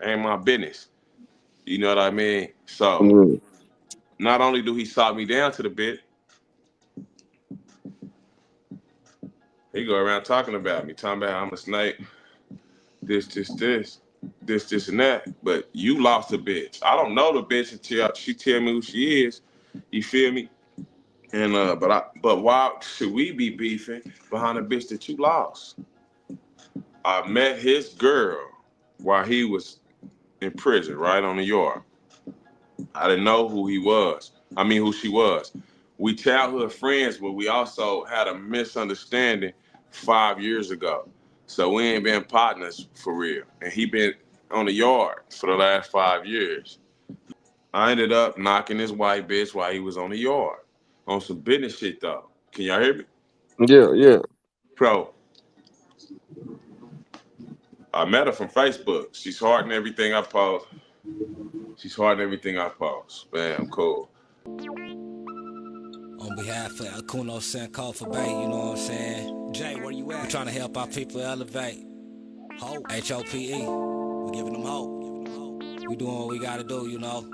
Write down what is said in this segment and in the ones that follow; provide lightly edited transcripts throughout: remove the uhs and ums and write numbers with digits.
Ain't my business. You know what I mean? So Mm. not only do he sock me down to the bit, he go around talking about me, talking about I'm a snake, this, and that. But you lost a bitch. I don't know the bitch until she tell me who she is. You feel me? And but why should we be beefing behind a bitch that you lost? I met his girl while he was in prison, right on the yard. I didn't know who he was. I mean, who she was. We childhood friends, but we also had a misunderstanding 5 years ago. So we ain't been partners for real. And he been on the yard for the last 5 years. I ended up knocking this white bitch while he was on the yard. On some business shit though. Can y'all hear me? Yeah, yeah. Pro, I met her from Facebook. She's harding everything I post. She's harding everything I post. Bam, cool. On behalf of Akuno San Call for Bay, you know what I'm saying? Jay, where you at? We're trying to help our people elevate. Hope. HOPE. We giving them hope. We doing what we gotta do, you know.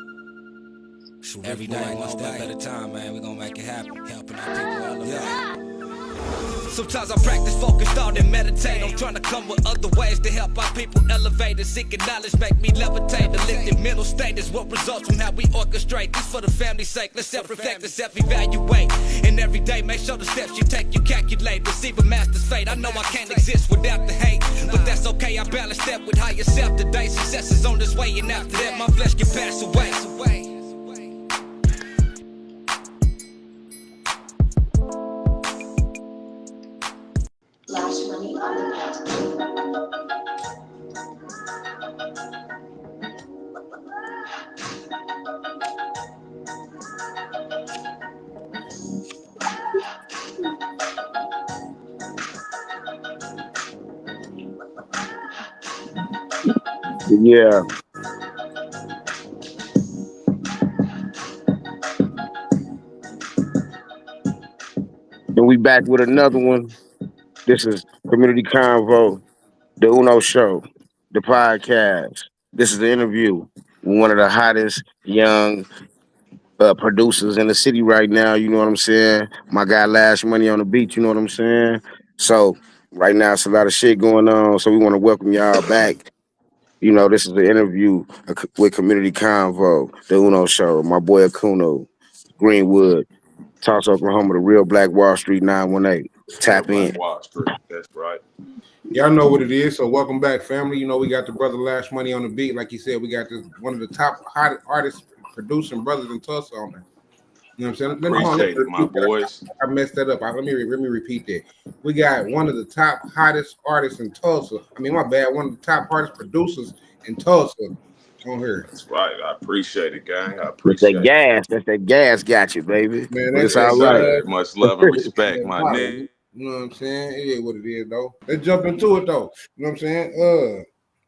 Every day, one step at a time, man. We gonna make it happen. Helping our people elevate. Yeah. Sometimes I practice focus, thought, and meditate. I'm trying to come with other ways to help our people elevate and seeking knowledge, make me levitate. The lifted mental state is what results from how we orchestrate. This for the family's sake. Let's self-reflect and self-evaluate. And every day, make sure the steps you take, you calculate. Receive a master's fate. I know I can't exist without the hate, but that's okay. I balance that with higher self today. Success is on this way, and after that, my flesh can pass away. Lash money on the Yeah. And we back with another one. This is Community Convo, the Uno Show, the podcast. This is the interview with one of the hottest young producers in the city right now. You know what I'm saying? My guy Lash Money on the beat. You know what I'm saying? So right now it's a lot of shit going on. So we want to welcome y'all back. You know, this is the interview with Community Convo, the Uno Show. My boy Akuno, Greenwood, Tulsa, Oklahoma, the real Black Wall Street 918. Real Tap Black in. Wall Street. That's right. Y'all know what it is, so welcome back, family. You know, we got the brother Lash Money on the beat. Like you said, we got this one of the top hot artists, producing brothers in Tulsa on there. You know what I'm saying? Appreciate it, my boys. I messed that up. Let me repeat that. We got one of the top hottest artists in Tulsa. I mean, my bad. One of the top hottest producers in Tulsa on here. That's right. I appreciate it, gang. I That's that appreciate it. gas. That's that gas got you, baby. Man, But that's it's that Yes, all right. sir. Much love and respect, my nigga. You know what I'm saying? It is what it is, though. Let's jump into it, though. You know what I'm saying?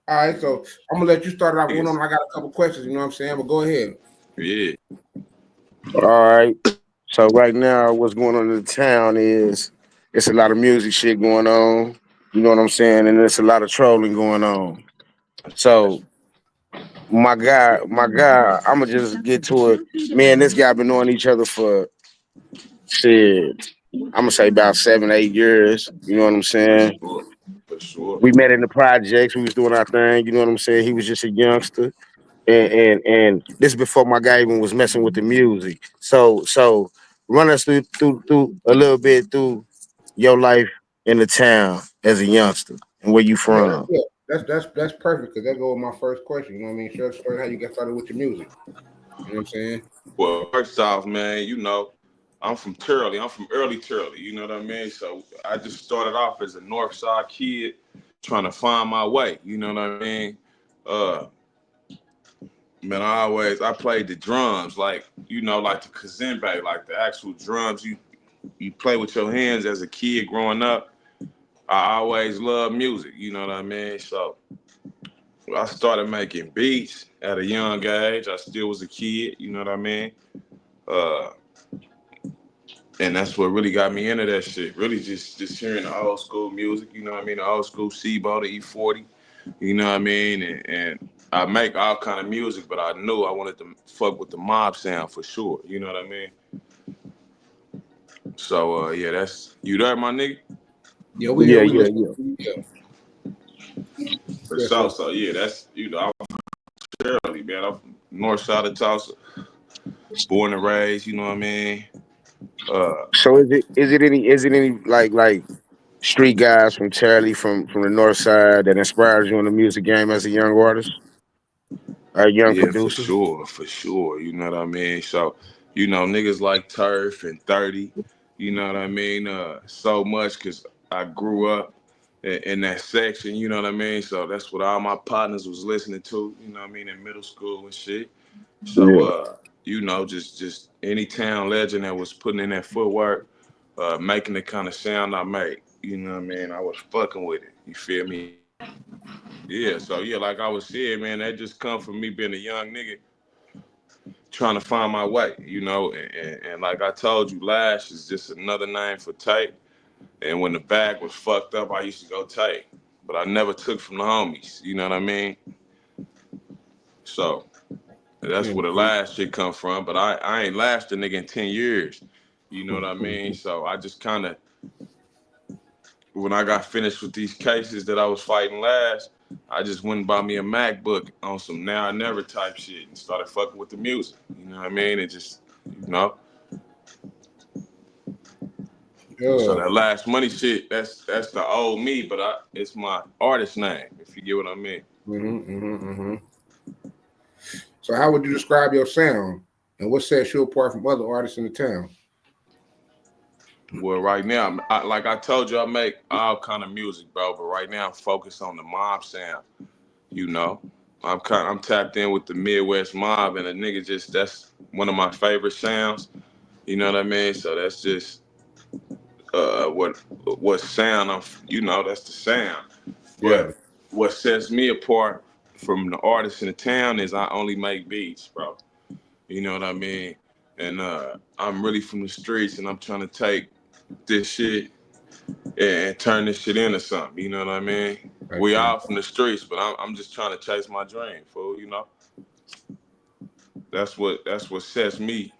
All right, so I'm gonna let you start off. One on. I got a couple questions. You know what I'm saying? But go ahead. Yeah. All right. So right now, what's going on in the town is it's a lot of music shit going on. You know what I'm saying? And there's a lot of trolling going on. So I'ma just get to it. Me and this guy been knowing each other for shit. I'ma say about 7, 8 years. You know what I'm For saying? sure. For sure. We met in the projects. We was doing our thing. You know what I'm saying? He was just a youngster, and this is before my guy even was messing with the music. So run us through a little bit through your life in the town as a youngster and where you from. Yeah, that's perfect because that goes with my first question. You know what I mean? Share the story how you got started with your music. You know what I'm saying? Well, first off, man, I'm from Turley. I'm from early Turley. You know what I mean? So I just started off as a North Side kid trying to find my way. You know what I mean? Uh, man, I played the drums, like the kazembe, like the actual drums you play with your hands as a kid growing up. I always loved music, you know what I mean? So I started making beats at a young age. I still was a kid, you know what I mean? Uh, and that's what really got me into that shit. Really just hearing the old school music, you know what I mean? The old school C-Bo, the E40, you know what I mean? And I make all kind of music, but I knew I wanted to fuck with the mob sound for sure. You know what I mean? So yeah, that's you there, my nigga. Yeah, we here. Yeah, We yeah, listen. yeah. Yeah, For yeah. sure. So So yeah, that's I'm from Shirley, man. I'm from North Side of Tulsa, born and raised. You know what I mean? Uh, So is it any like street guys from Charlie from the north side that inspires you in the music game as a young artist, a young Yeah, for producer? sure, for sure. You know what I mean? So, niggas like Turf and 30, you know what I mean? So much because I grew up in that section, you know what I mean? So that's what all my partners was listening to, you know what I mean, in middle school and shit. So, Yeah. just any town legend that was putting in that footwork, making the kind of sound I make, you know what I mean? I was fucking with it. You feel me? Yeah, so yeah, like I was saying, man, that just come from me being a young nigga trying to find my way, and like I told you, Lash is just another name for tape. And when the bag was fucked up, I used to go tape, but I never took from the homies. You know what I mean? So that's saying, where the Lash shit come from. But I ain't lashed a nigga in 10 years. You know what I mean? So I just kind of when I got finished with these cases that I was fighting last, I just went and bought me a MacBook on some now I never type shit and started fucking with the music. You know what I mean? It just, you know. So yeah. that Last Money shit, that's the old me, but it's my artist name, if you get what I mean. So how would you describe your sound, and what sets you apart from other artists in the town? Well, right now, like I told you, I make all kind of music, bro. But right now, I'm focused on the mob sound. You know, I'm tapped in with the Midwest mob, and the nigga just that's one of my favorite sounds. You know what I mean? So that's just what sound I'm. That's the sound. Yeah, But what sets me apart from the artists in the town is I only make beats, bro. You know what I mean? And I'm really from the streets, and I'm trying to take this shit and turn this shit into something. You know what I mean? I We see. all from the streets, but I'm just trying to chase my dream, fool. That's what sets me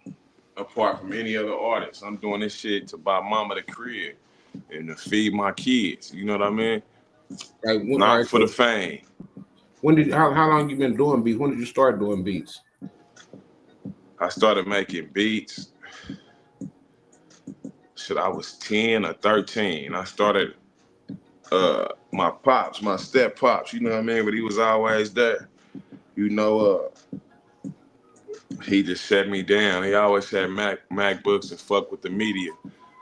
apart from any other artist. I'm doing this shit to buy mama the crib and to feed my kids. You know what I mean? Like, when, all Not right. for the So fame. how long you been doing beats? When did you start doing beats? I started making beats. Shit, I was 10 or 13. I started my pops, my step pops, you know what I mean? But he was always there. You know, he just set me down. He always had MacBooks and fuck with the media.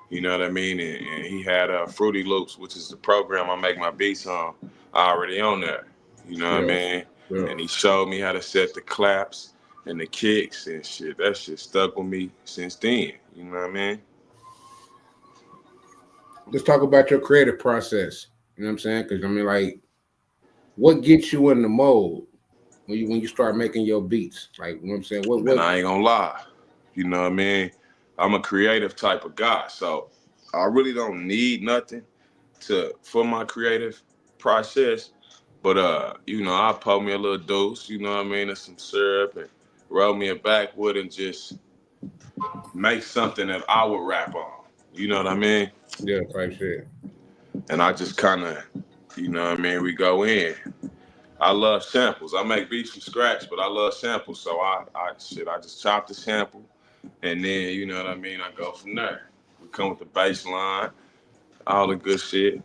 You know what I mean? And he had Fruity Loops, which is the program I make my beats on, already on there. You know what I Yeah, mean? yeah. And he showed me how to set the claps and the kicks and shit. That shit stuck with me since then. You know what I mean? Let's talk about your creative process. You know what I'm saying? Because I mean, like, what gets you in the mode when you start making your beats? Like, you know what I'm saying? What Man, what? I ain't gonna lie. You know what I mean? I'm a creative type of guy, so I really don't need nothing for my creative process. But I'll pour me a little dose, you know what I mean, and some syrup and roll me a backwood and just make something that I would rap on. You know what I mean? Yeah, type shit. And I just kinda, you know what I mean, we go in. I love samples. I make beats from scratch, but I love samples. So I just chop the sample and then you know what I mean, I go from there. We come with the bass line, all the good shit.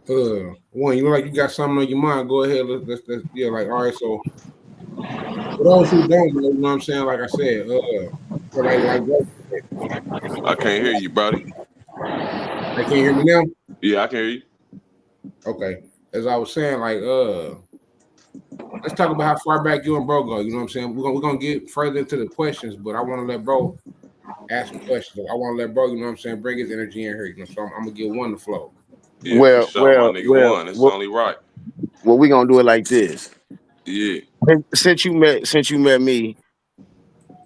One, you look like you got something on your mind. Go ahead. Let's yeah, like, all right. So for those who don't know, you know what I'm saying? Like I said, so like what? I can't hear you, buddy. They can't hear me now. Yeah, I can hear you. Okay. As I was saying, like, let's talk about how far back you and bro go. You know what I'm saying? We're gonna get further into the questions, but I want to let bro ask some questions. I want to let bro, you know what I'm saying, bring his energy in here. You know, so I'm gonna give one the flow. Yeah, for Well, sure, my well, nigga well, one. It's well, only right. well we gonna do it like this. Yeah. Since you met me,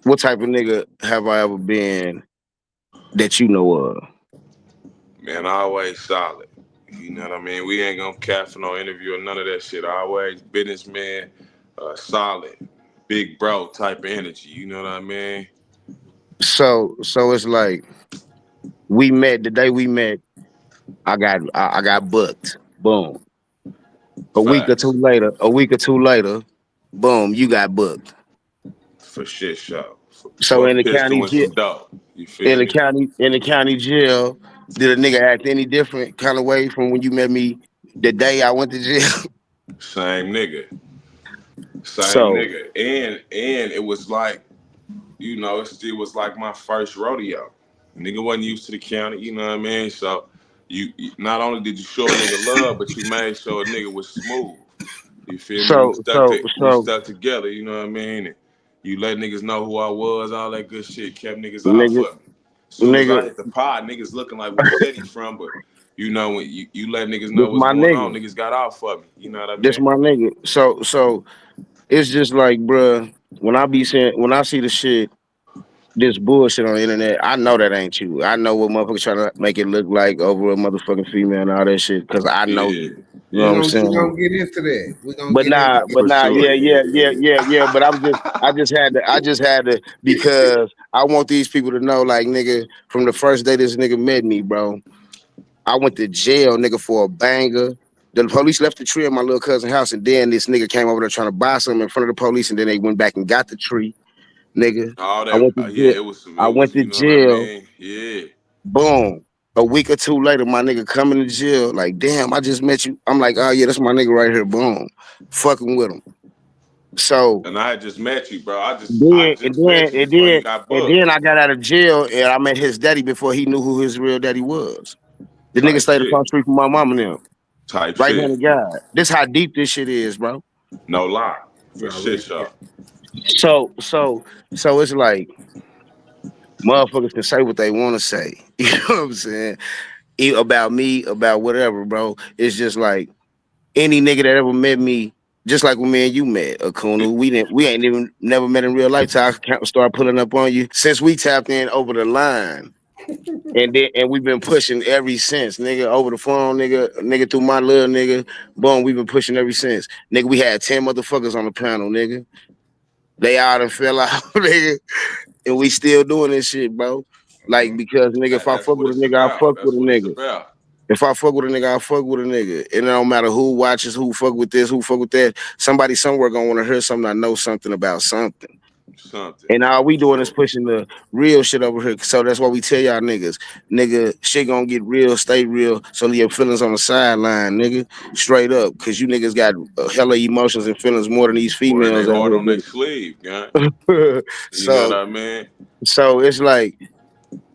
what type of nigga have I ever been that you know of? Man, always solid. You know what I mean? We ain't gonna cap for no interview or none of that shit. Always businessman, solid, big bro type of energy. You know what I mean? So it's like we met the day we met. I got booked. Boom. Facts. A week or two later, boom, you got booked. For shit show. So For pistol and some dope. You feel me? in the county jail, did a nigga act any different kind of way from when you met me the day I went to jail? Same nigga. Same So nigga. And it was like, it still was like my first rodeo. Nigga wasn't used to the county, you know what I mean? So not only did you show a nigga love, but you made sure a nigga was smooth. You feel me? so so We so stuck together, you know what I mean? And you let niggas know who I was, all that good shit, kept niggas out nigga for me. Soon as nigga, I hit the pod, niggas looking like where city from, but when you let niggas this know what's my going on, nigga. niggas got out for me. You know what I This mean? my nigga. So it's just like, bruh, when I see the shit, this bullshit on the internet, I know that ain't you. I know what motherfuckers trying to make it look like over a motherfucking female and all that shit, cause I know Yeah, you. You know what We I'm yeah, gonna we saying? gonna get into that. We gonna But get into nah, that. for sure. Yeah, yeah. But I just had to because I want these people to know, like, nigga, from the first day this nigga met me, bro, I went to jail, nigga, for a banger. The police left the tree at my little cousin's house, and then this nigga came over there trying to buy something in front of the police, and then they went back and got the tree, nigga. all I that. went to Yeah, jail. it was some. I It went was. to You know what I jail. mean? Yeah. Boom. A week or two later, my nigga coming to jail. Like, damn, I just met you. I'm like, oh yeah, that's my nigga right here. Boom. Fucking with him. So And I had just met you, bro. I then and just then met you and before you then got and then booked. I got out of jail and I met his daddy before he knew who his real daddy was. The nigga Type stayed across shit. the street from my mom and them. Type Right shit. hand of God. This how deep this shit is, bro. No lie. You For shit already show. So so so it's like motherfuckers can say what they want to say. You know what I'm saying? About me, about whatever, bro. It's just like any nigga that ever met me, just like when me and you met, Akunu, we ain't even never met in real life till I start pulling up on you. Since we tapped in over the line. And we've been pushing ever since, nigga, over the phone, nigga through my little nigga. Boom, we've been pushing ever since. Nigga, we had 10 motherfuckers on the panel, nigga. They all done fell out, nigga. And we still doing this shit, bro. Like, because nigga, if I That's fuck what with a it's nigga, I about. fuck with That's a what it's nigga. about. If I fuck with a nigga, I fuck with a nigga. It don't matter who watches, who fuck with this, who fuck with that. Somebody somewhere gonna wanna hear something. I know something about something. Something. And all we For doing is sure. pushing the real shit over here. So that's why we tell y'all niggas, nigga, shit gonna get real, stay real. So leave your feelings on the sideline, nigga. Straight up. Cause you niggas got hella emotions and feelings more than these Or they females out hard on their here. sleeve, gang. You know what so I mean? so it's like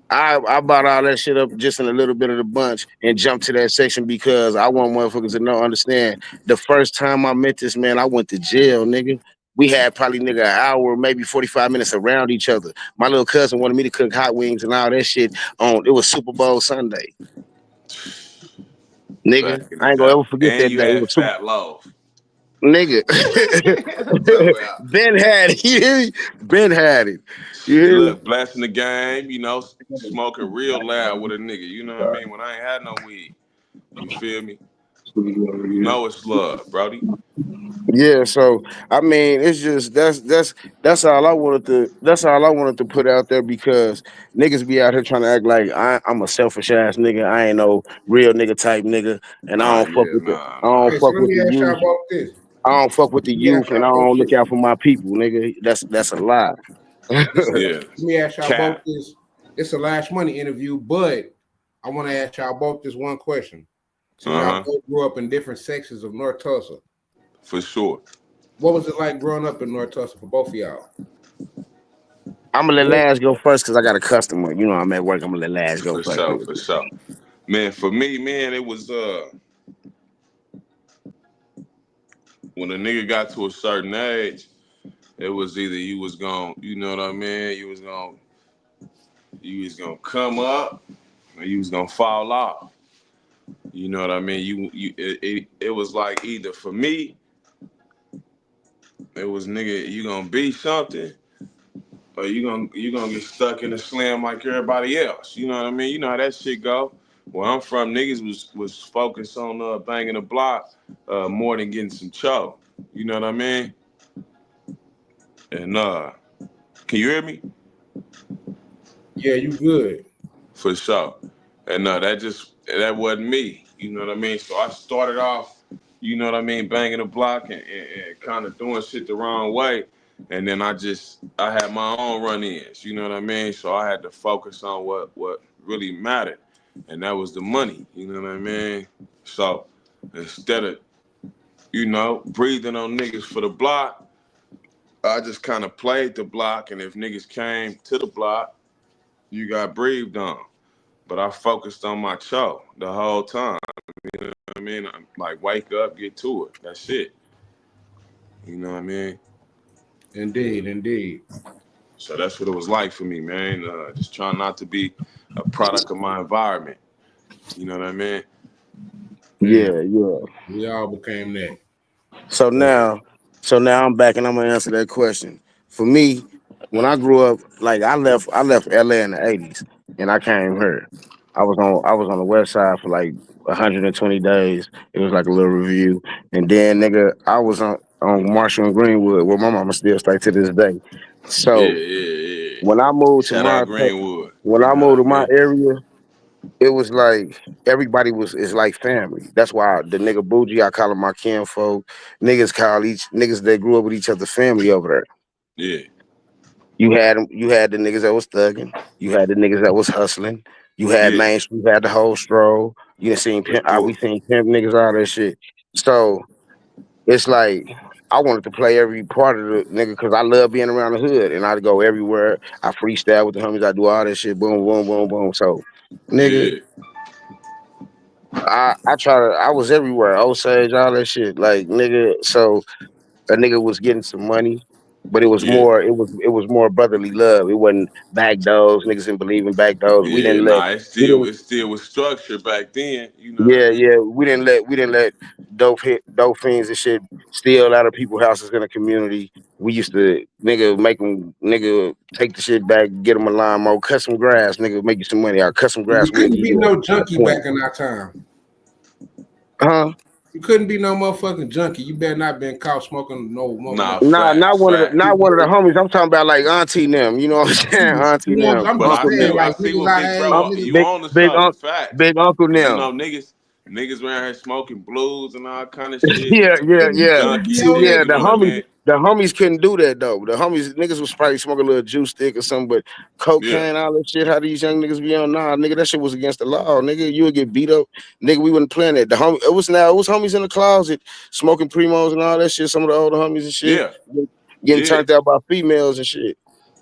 I bought all that shit up just in a little bit of the bunch and jumped to that section because I want motherfuckers to know, understand. The first time I met this man, I went to jail, nigga. We had probably nigga an hour, maybe 45 minutes around each other. My little cousin wanted me to cook hot wings and all that shit on it was Super Bowl Sunday. Nigga, Back in the I ain't gonna day. ever forget And that you day. It had was Super fat loaf. nigga. So, Ben had it. You hear me? Ben had it. You hear me? look, blasting the game, smoking real loud with a nigga. You know what I mean? When I ain't had no weed. You feel me? You know it's love, Brody. Yeah, so I mean, it's just that's all I wanted to put out there because niggas be out here trying to act like I'm a selfish ass nigga. I ain't no real nigga type nigga, and Ah, yeah, nah, I don't nah. Okay, so fuck let with me the ask y'all youth. about this. I don't fuck with the Let me ask youth, and y'all I about don't look this. out for my people, nigga. That's a lie. Yeah. Let me ask y'all about Cap. this. It's a Lash Money interview, but I want to ask y'all both this one question. Since y'all Uh-huh. both grew up in different sections of North Tulsa, For sure. what was it like growing up in North Tulsa for both of y'all? I'm gonna let Lash go first because I got a customer. You know I'm at work. I'm gonna let Lash go For first. sure, for sure. Man, for me, man, it was when a nigga got to a certain age, it was either you was gonna, you know what I mean, you was gonna come up or you was gonna fall off. You know what I mean? It was like either for me, it was nigga, you gonna be something, or you gonna get stuck in the slam like everybody else. You know what I mean? You know how that shit go. Where I'm from, niggas was focused on banging the block more than getting some cho. You know what I mean? And can you hear me? Yeah, you good. For sure. And that wasn't me. You know what I mean? So I started off, you know what I mean, banging the block and kind of doing shit the wrong way. And then I had my own run-ins, you know what I mean? So I had to focus on what really mattered. And that was the money, you know what I mean? So instead of, breathing on niggas for the block, I just kind of played the block. And if niggas came to the block, you got breathed on. But I focused on my show the whole time. You know what I mean? I'm like, wake up, get to it. That's it. You know what I mean? Indeed, indeed. So that's what it was like for me, man. Just trying not to be a product of my environment. You know what I mean? And Yeah, yeah. we all became that. So now, so now I'm back and I'm gonna answer that question. For me, when I grew up, like I left LA in the '80s and I came here. I was on the west side for like 120 days. It was like a little review, and then nigga, I was on Marshall and Greenwood, where my mama still stay to this day. Yeah, So yeah, yeah. when I moved to Shout out my Greenwood. when You I know what moved I to my mean? area, it was like everybody is like family. That's why the nigga bougie, I call him my kinfolk. Niggas call each niggas that grew up with each other family over there. Yeah, You had the niggas that was thugging. You had the niggas that was hustling. You had yeah, Main Street, you had the whole stroll. You done seen for pimp, we sure. seen pimp niggas, all that shit. So it's like I wanted to play every part of the nigga because I love being around the hood and I'd go everywhere. I freestyle with the homies. I do all that shit. Boom, boom, boom, boom. So, nigga, Yeah, I was everywhere. Osage, all that shit. Like nigga, so a nigga was getting some money, but yeah, it was more brotherly love. It wasn't back doors. Niggas didn't believe in back doors. yeah. Nah, We didn't it still was structured back then. You know what I yeah, mean? yeah. We didn't let dope fiends and shit steal out of people's houses in the community. We used to nigga make them nigga take the shit back, get them a lawnmower, cut some grass, nigga make you some money. I'll cut some You grass, we'll couldn't give be you no a junkie 20. back in our time. Huh? You couldn't be no motherfucking junkie. You better not been caught smoking no Nah, Nah, facts, facts. not one of the homies. I'm talking about like auntie them. You know what I'm saying? Auntie You know, them, I'm But just I uncle see, saying, them, I like see niggas what I big had, bro. niggas. You on to something? Facts. big uncle Cause them. niggas around here smoking blues and all kind of shit, Yeah, yeah, You yeah. couldn't be junkie See, on shit. yeah, You know what I mean? the homies couldn't do that though. The homies niggas was probably smoking a little juice stick or something, but Yeah, cocaine, all that shit. How these young niggas be on? Nah, nigga, that shit was against the law. Nigga, you would get beat up. Nigga, we wasn't playing that. It was homies in the closet smoking primos and all that shit. Some of the older homies and shit yeah, getting yeah. turned out by females and shit.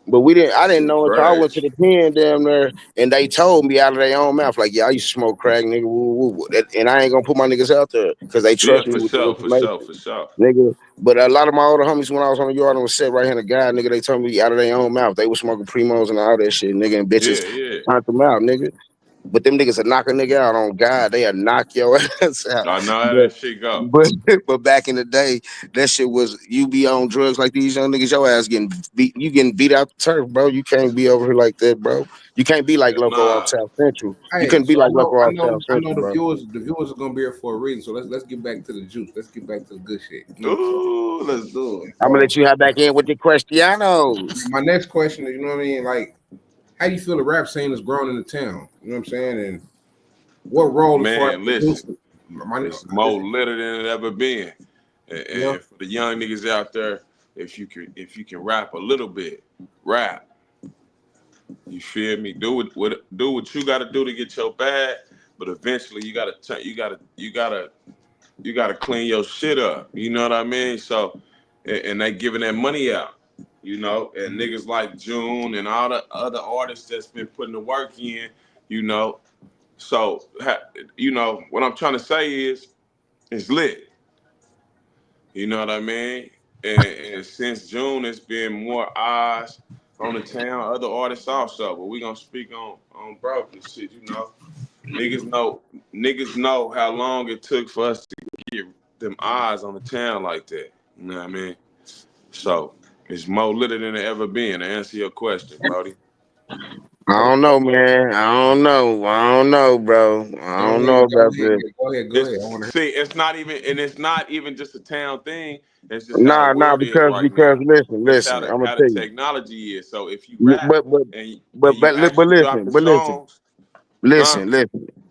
But we didn't. I didn't Shit, know until I went to crazy. the pen damn there, and they told me out of their own mouth, like, "Yeah, I used to smoke crack, nigga, woo, woo, woo." And I ain't gonna put my niggas out there because they Yeah, trust me for with the sure, for sure, information, for sure. nigga. But a lot of my older homies, when I was on the yard and was set right hand of God, nigga, they told me out of their own mouth they was smoking primos and all that shit, nigga, and bitches Yeah, yeah. turned them out, nigga. But them niggas would knock a nigga out on God. They'll knock your ass out. I know how But that shit go. but but back in the day, that shit was you be on drugs like these young niggas, your ass getting beat. You getting beat out the turf, bro. You can't be over here like that, bro. You can't be like Hell Loco off nah. South Central. You Hey, couldn't be so like Loco off South I know Central, bro. the viewers are gonna be here for a reason. So let's get back to the juice. Let's get back to the good shit. You know. So Ooh, let's do it. I'm gonna let so you have back in with the Questionos. my next question is, you know what I mean? Like, how do you feel the rap scene has grown in the town? You know what I'm saying? And what role as far as Man, listen. producing? My, It's more litter than it ever been. yeah. And for the young niggas out there, if you can rap a little bit, rap. You feel me? Do what you gotta do to get your bag, but eventually you gotta clean your shit up. You know what I mean? So and they giving that money out. You know, and niggas like June and all the other artists that's been putting the work in, you know. So what I'm trying to say is it's lit. You know what I mean? And since June, it's been more eyes on the town. Other artists also, but we gonna speak on broken shit. You know, niggas know niggas know how long it took for us to get them eyes on the town like that. You know what I mean? So it's more litter than it ever been. To answer your question, Brody. I don't know, man. I don't know, bro. I Go don't ahead, know go about ahead, this. go ahead. I want to hear. It's not even, and it's not even just a town thing. It's just how the Nah, world is because right now. listen, It's I'm gonna how the tell you. technology is. So if you Yeah, rap and you but actually listen, dropping songs, huh? listen.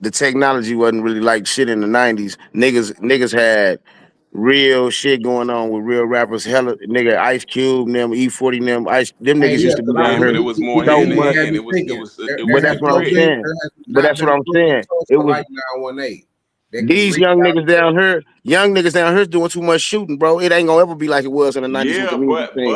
The technology wasn't really like shit in the '90s. Niggas had real shit going on with real rappers. Hella nigga Ice Cube, them E40, them Hey, niggas yeah, used to be because Yeah, down but here it was more so hand to much. you had hand. me thinking. It But was that's the There what I'm has grit. saying. But not that's what been a I'm group in saying. It Tulsa was like 918 that can these reach out to. young niggas down here doing too much shooting, bro. It ain't gonna ever be like it was in the '90s with the Yeah, music thing.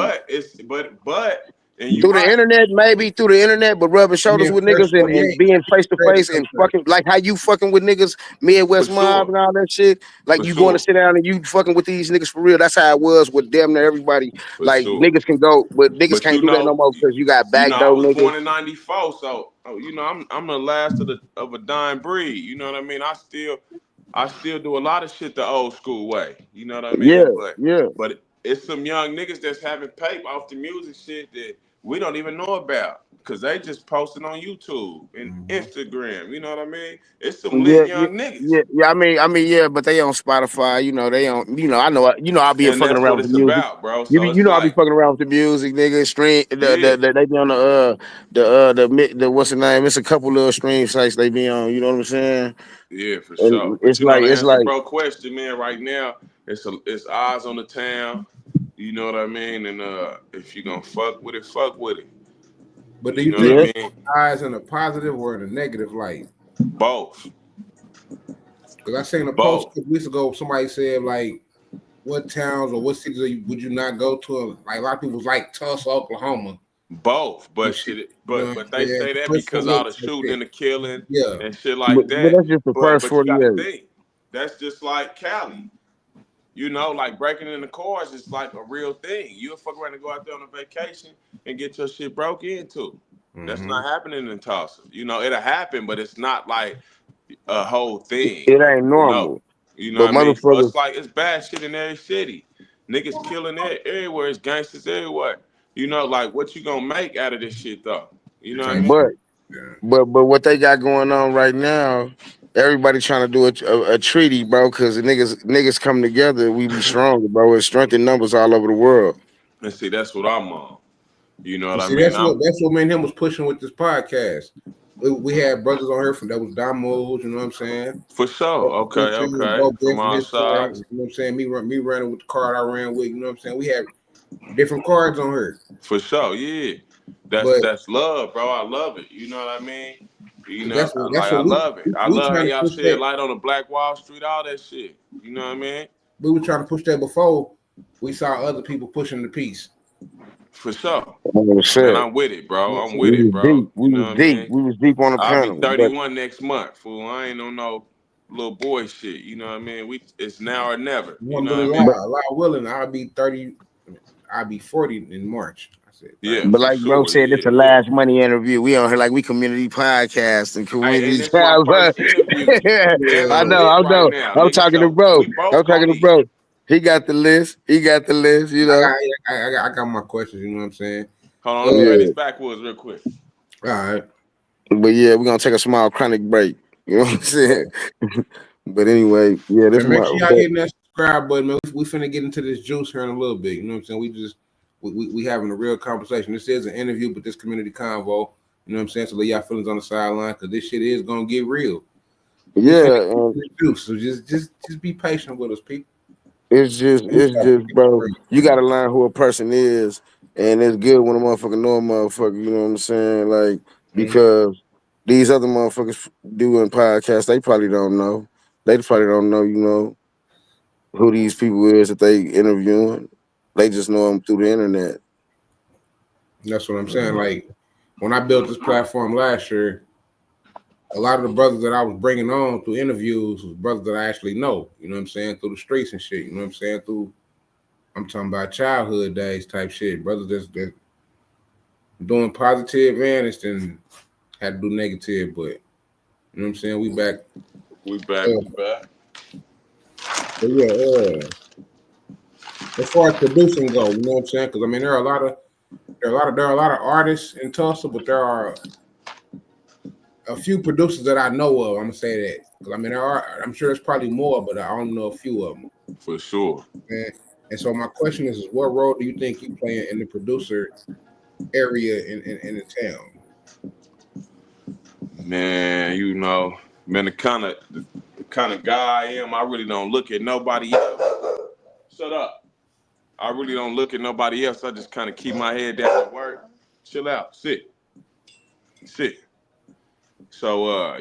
and you Through the right internet, maybe through the internet, but rubbing shoulders Me and with Fresh niggas and 48 being face to credit face and sometimes. fucking like how you fucking with niggas, for Midwest Mob sure, and all that shit. Like for you going to sure, sit down and you fucking with these niggas for real. That's how it was with damn near everybody. for Like sure. niggas can go, but niggas But can't do that no more because you got I backdoor was niggas. born in '94, so I'm the last of a dying breed. You know what I mean? I still do a lot of shit the old school way. You know what I Yeah, mean? yeah, But it's some young niggas that's having paper off the music shit that we don't even know about because they just posting on YouTube and Mhm. Instagram. You know what I mean? It's some lit yeah, yeah. young niggas, Yeah, yeah, but they on Spotify, they on, I'll be and fucking that's around what with the it's music. about, bro. So You it's know I'll be like, fucking around with the music, nigga. Stream yeah, they be on the what's the name? It's a couple little stream sites they be on. You know what I'm saying? yeah, for And sure. But to it's answer like bro question, man, right now it's eyes on the town. You know what I mean? And if you gonna fuck with it. But do You you know what think yeah, I it's mean? eyes in a positive or in a negative light? Both, Because I seen a post a both, couple weeks ago. Somebody said like, "What towns or what cities would you not go to?" Like a lot of people was like Tulsa, Oklahoma, both. and But shit. shit, You know what but I'm they saying? say that First because all the 48 type shooting shit. and the killing Yeah. and shit like but that. that's just the first But you got to 48. think that's just like Cali. You know, like breaking in the cars is like a real thing. You'll fuck around and go out there on a vacation and get your shit broke into. That's Mm-hmm. not happening in Tulsa. You know, it'll happen, but it's not like a whole thing. It Like ain't people know. normal. You know But what I mean? So motherfuckers, it's like it's bad shit in every city. Niggas killing everywhere. It's gangsters everywhere. You know, like what you gonna make out of this shit though? You know what I Type mean? shit. but Yeah. but what they got going on right now, everybody trying to do a treaty, bro. Because the niggas come together, we be stronger, bro. It's strength in numbers all over the world. And see, that's what I'm on. You know what And I see, mean? I'm that's what me and him was pushing with this podcast. We had brothers on here from that was Damos, you know what I'm saying? for sure. You know what I'm Okay, saying? okay. Bo From Ben from all his side, sides. you know what I'm saying? Me running with the card I ran with, you know what I'm saying? We had different cards on her. For sure, yeah. But That's love, bro. I love it. You know what I mean? You know, that's I what love it. I we love how trying to y'all push shed that. light on the Black Wall Street, all that shit. You know what I mean? We were trying to push that before we saw other people pushing the piece. For sure. Like I And said, I'm with it, bro. I'm we with it, was bro. deep. You know what I mean? We was deep on the I'll be panel. But 31 next month, fool. I ain't on no little boy shit. You know what I mean? It's now or never. You know what I mean? but Alhamdulillah, Allah willing, I'll be 30, I'll be 40 in March. I said Yeah, 30. but for like bro sure. said, it's Yeah, a yeah. last money interview. We on here like we community podcast and Hey, and community it's my jobs. first interview. That's I some know, lit I right know. now, I'm nigga. talking to So bro. we both I'm gonna talking to eat. bro. He got the list. He got the list. You know. I got my questions, you know what I'm saying? Hold on, let me pay Yeah. these backwoods real quick. All right. But yeah, we're gonna take a small chronic break. You know what I'm saying? But anyway, yeah, this Man, make my sure y'all hitting that subscribe button, man. We finna get into this juice here in a little bit. You know what I'm saying? We having a real conversation. This is an interview, but this community convo. You know what I'm saying? So lay y'all feelings on the sideline because this shit is gonna get real. We finna yeah, get into the juice. So just be patient with us, people. We it's about to just, get bro. real. You gotta learn who a person is, and it's good when a motherfucker know a motherfucker. You know what I'm saying? Like Mhm. because these other motherfuckers doing podcasts, they probably don't know. They probably don't know, who these people is that they interviewing. They just know them through the internet. That's what I'm saying. Like when I built this platform last year, a lot of the brothers that I was bringing on through interviews was brothers that I actually know. You know what I'm saying? Through the streets and shit. You know what I'm saying? I'm talking about childhood days type shit. Brothers that doing positive and it's then had to do negative, but you know what I'm saying? We back. We back. Uh, We back. but yeah, as far as producing go, you know what I'm saying? Because I mean, there are a lot of artists in Tulsa, but there are a few producers that I know of. I'm gonna say that because I mean I'm sure there's probably more, but I only know a few of them. For sure. And so my question is, what role do you think you play in the producer area in the town? Man, you know, man, the kind of guy I am, I really don't look at nobody else. Shut up. I really don't look at nobody else. I just kind of keep my head down at work. Chill out. Sit. So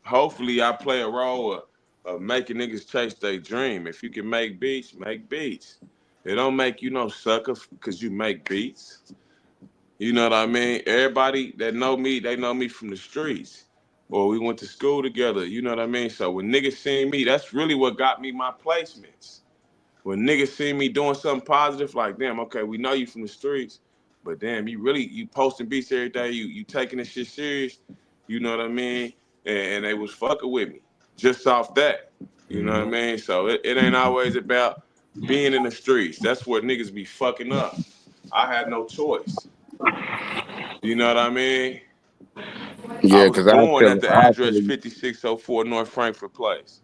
hopefully I play a role of making niggas chase their dream. If you can make beats, make beats. It don't make you no sucker because you make beats. You know what I mean? Everybody that know me, they know me from the streets. Or we went to school together, you know what I mean? So when niggas seen me, that's really what got me my placements. When niggas see me doing something positive, like, damn, okay, we know you from the streets, but damn, you posting beats every day, you taking this shit serious, you know what I mean? And they was fucking with me just off that, you know what I Mm-hmm. mean? So it ain't always about being in the streets. That's where niggas be fucking up. I had no choice. You know what I mean? I Yeah, was because born at the address 5604 North Frankfurt Place.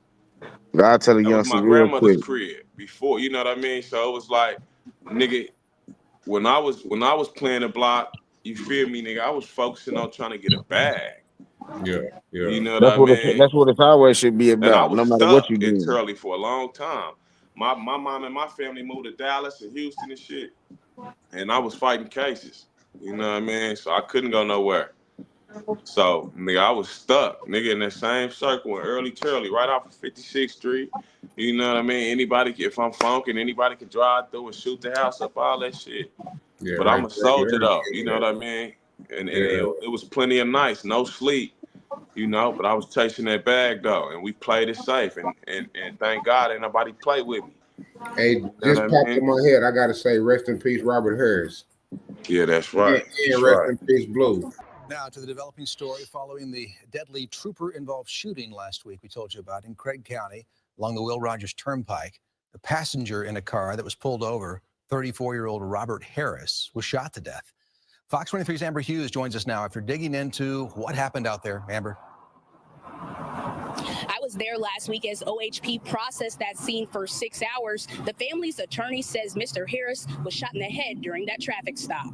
I tell a That was youngster my real grandmother's quick. crib before, you know what I mean? So it was like, nigga, when I was playing the block, you feel me, nigga, I was focusing on trying to get a bag. Yeah, You yeah, know what I mean? That's what it's always should be And I about, was no matter what stuck you in doing. Turley for a long time. My mom and my family moved to Dallas and Houston and shit. And I was fighting cases. You know what I mean? So I couldn't go nowhere. So, nigga, I was stuck, nigga, in that same circle in early Turley, right off of 56th Street. You know what I mean? Anybody, if I'm funking, anybody can drive through and shoot the house up, all that shit. yeah. But Right I'm a there, you soldier, heard though. You know me. what I mean? And Yeah. it was plenty of nights, no sleep, you know. But I was chasing that bag, though, and we played it safe. And thank God, ain't nobody play with me. Hey, You know what just I popped in mean? my head. I gotta say, rest in peace, Robert Harris, Yeah, that's and, right. and That's rest right. in peace, Blue. Now to the developing story following the deadly trooper-involved shooting last week we told you about in Craig County along the Will Rogers Turnpike. The passenger in a car that was pulled over, 34-year-old Robert Harris, was shot to death. Fox 23's Amber Hughes joins us now after digging into what happened out there. Amber. I was there last week as OHP processed that scene for 6 hours. The family's attorney says Mr. Harris was shot in the head during that traffic stop.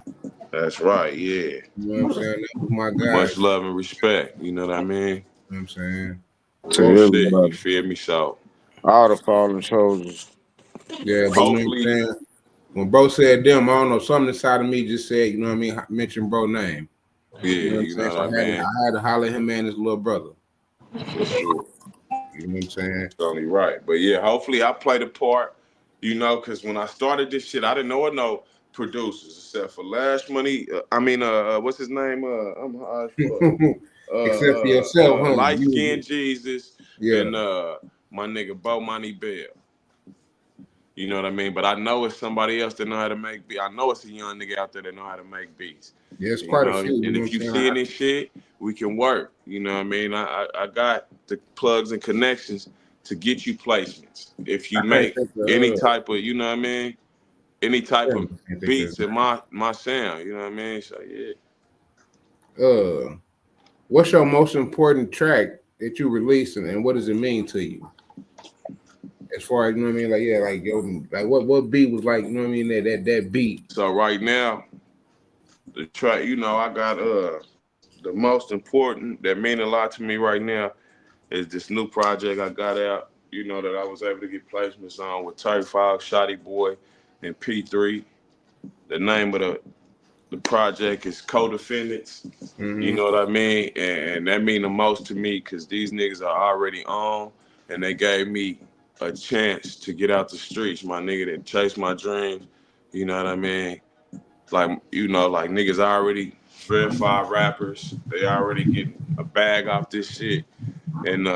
That's right. Yeah. You know what I'm saying? That was my guy. Much love and respect. You know what I mean? You know what I'm saying? To Real shit. You everybody, feel me? So all the fallen soldiers. Yeah, but you know what I'm hopefully, saying? When bro said them, I don't know, something inside of me just said, you know what I mean, mention bro name. yeah, You know what I'm you saying? know So what I mean? I had to holler at him and his little brother. For sure. You know what I'm saying? It's only right. But yeah, hopefully I played a part, you know, because when I started this shit, I didn't know no producers except for Lash Money. What's his name? I'm high as fuck. Except for yourself, homie. Light Skin Jesus Yeah. and my nigga Bo Money Bell. You know what I mean? But I know it's somebody else that know how to make beats. I know it's a young nigga out there that know how to make beats. Yeah, it's You quite a know, few. You and know if you what I'm seeing saying? this shit, we can work. You know what I mean? I got the plugs and connections to get you placements. If I you can't make think any of type of, you know what I mean, any type I of can't think of beats in my sound, you know what I mean? So yeah. what's your most important track that you released and what does it mean to you? As far as you know what I mean, like yeah, like yo, like what beat was like, you know what I mean, that beat. So right now, the track, you know, I got the most important that mean a lot to me right now is this new project I got out, you know, that I was able to get placements on with Turk Fox, Shotty Boy, and P3. The name of the project is Co-Defendants. You Mm-hmm. know what I mean? And that mean the most to me because these niggas are already on and they gave me a chance to get out the streets. My nigga that chased my dreams, you know what I mean? Like, you know, like niggas already verified rappers. They already getting a bag off this shit. And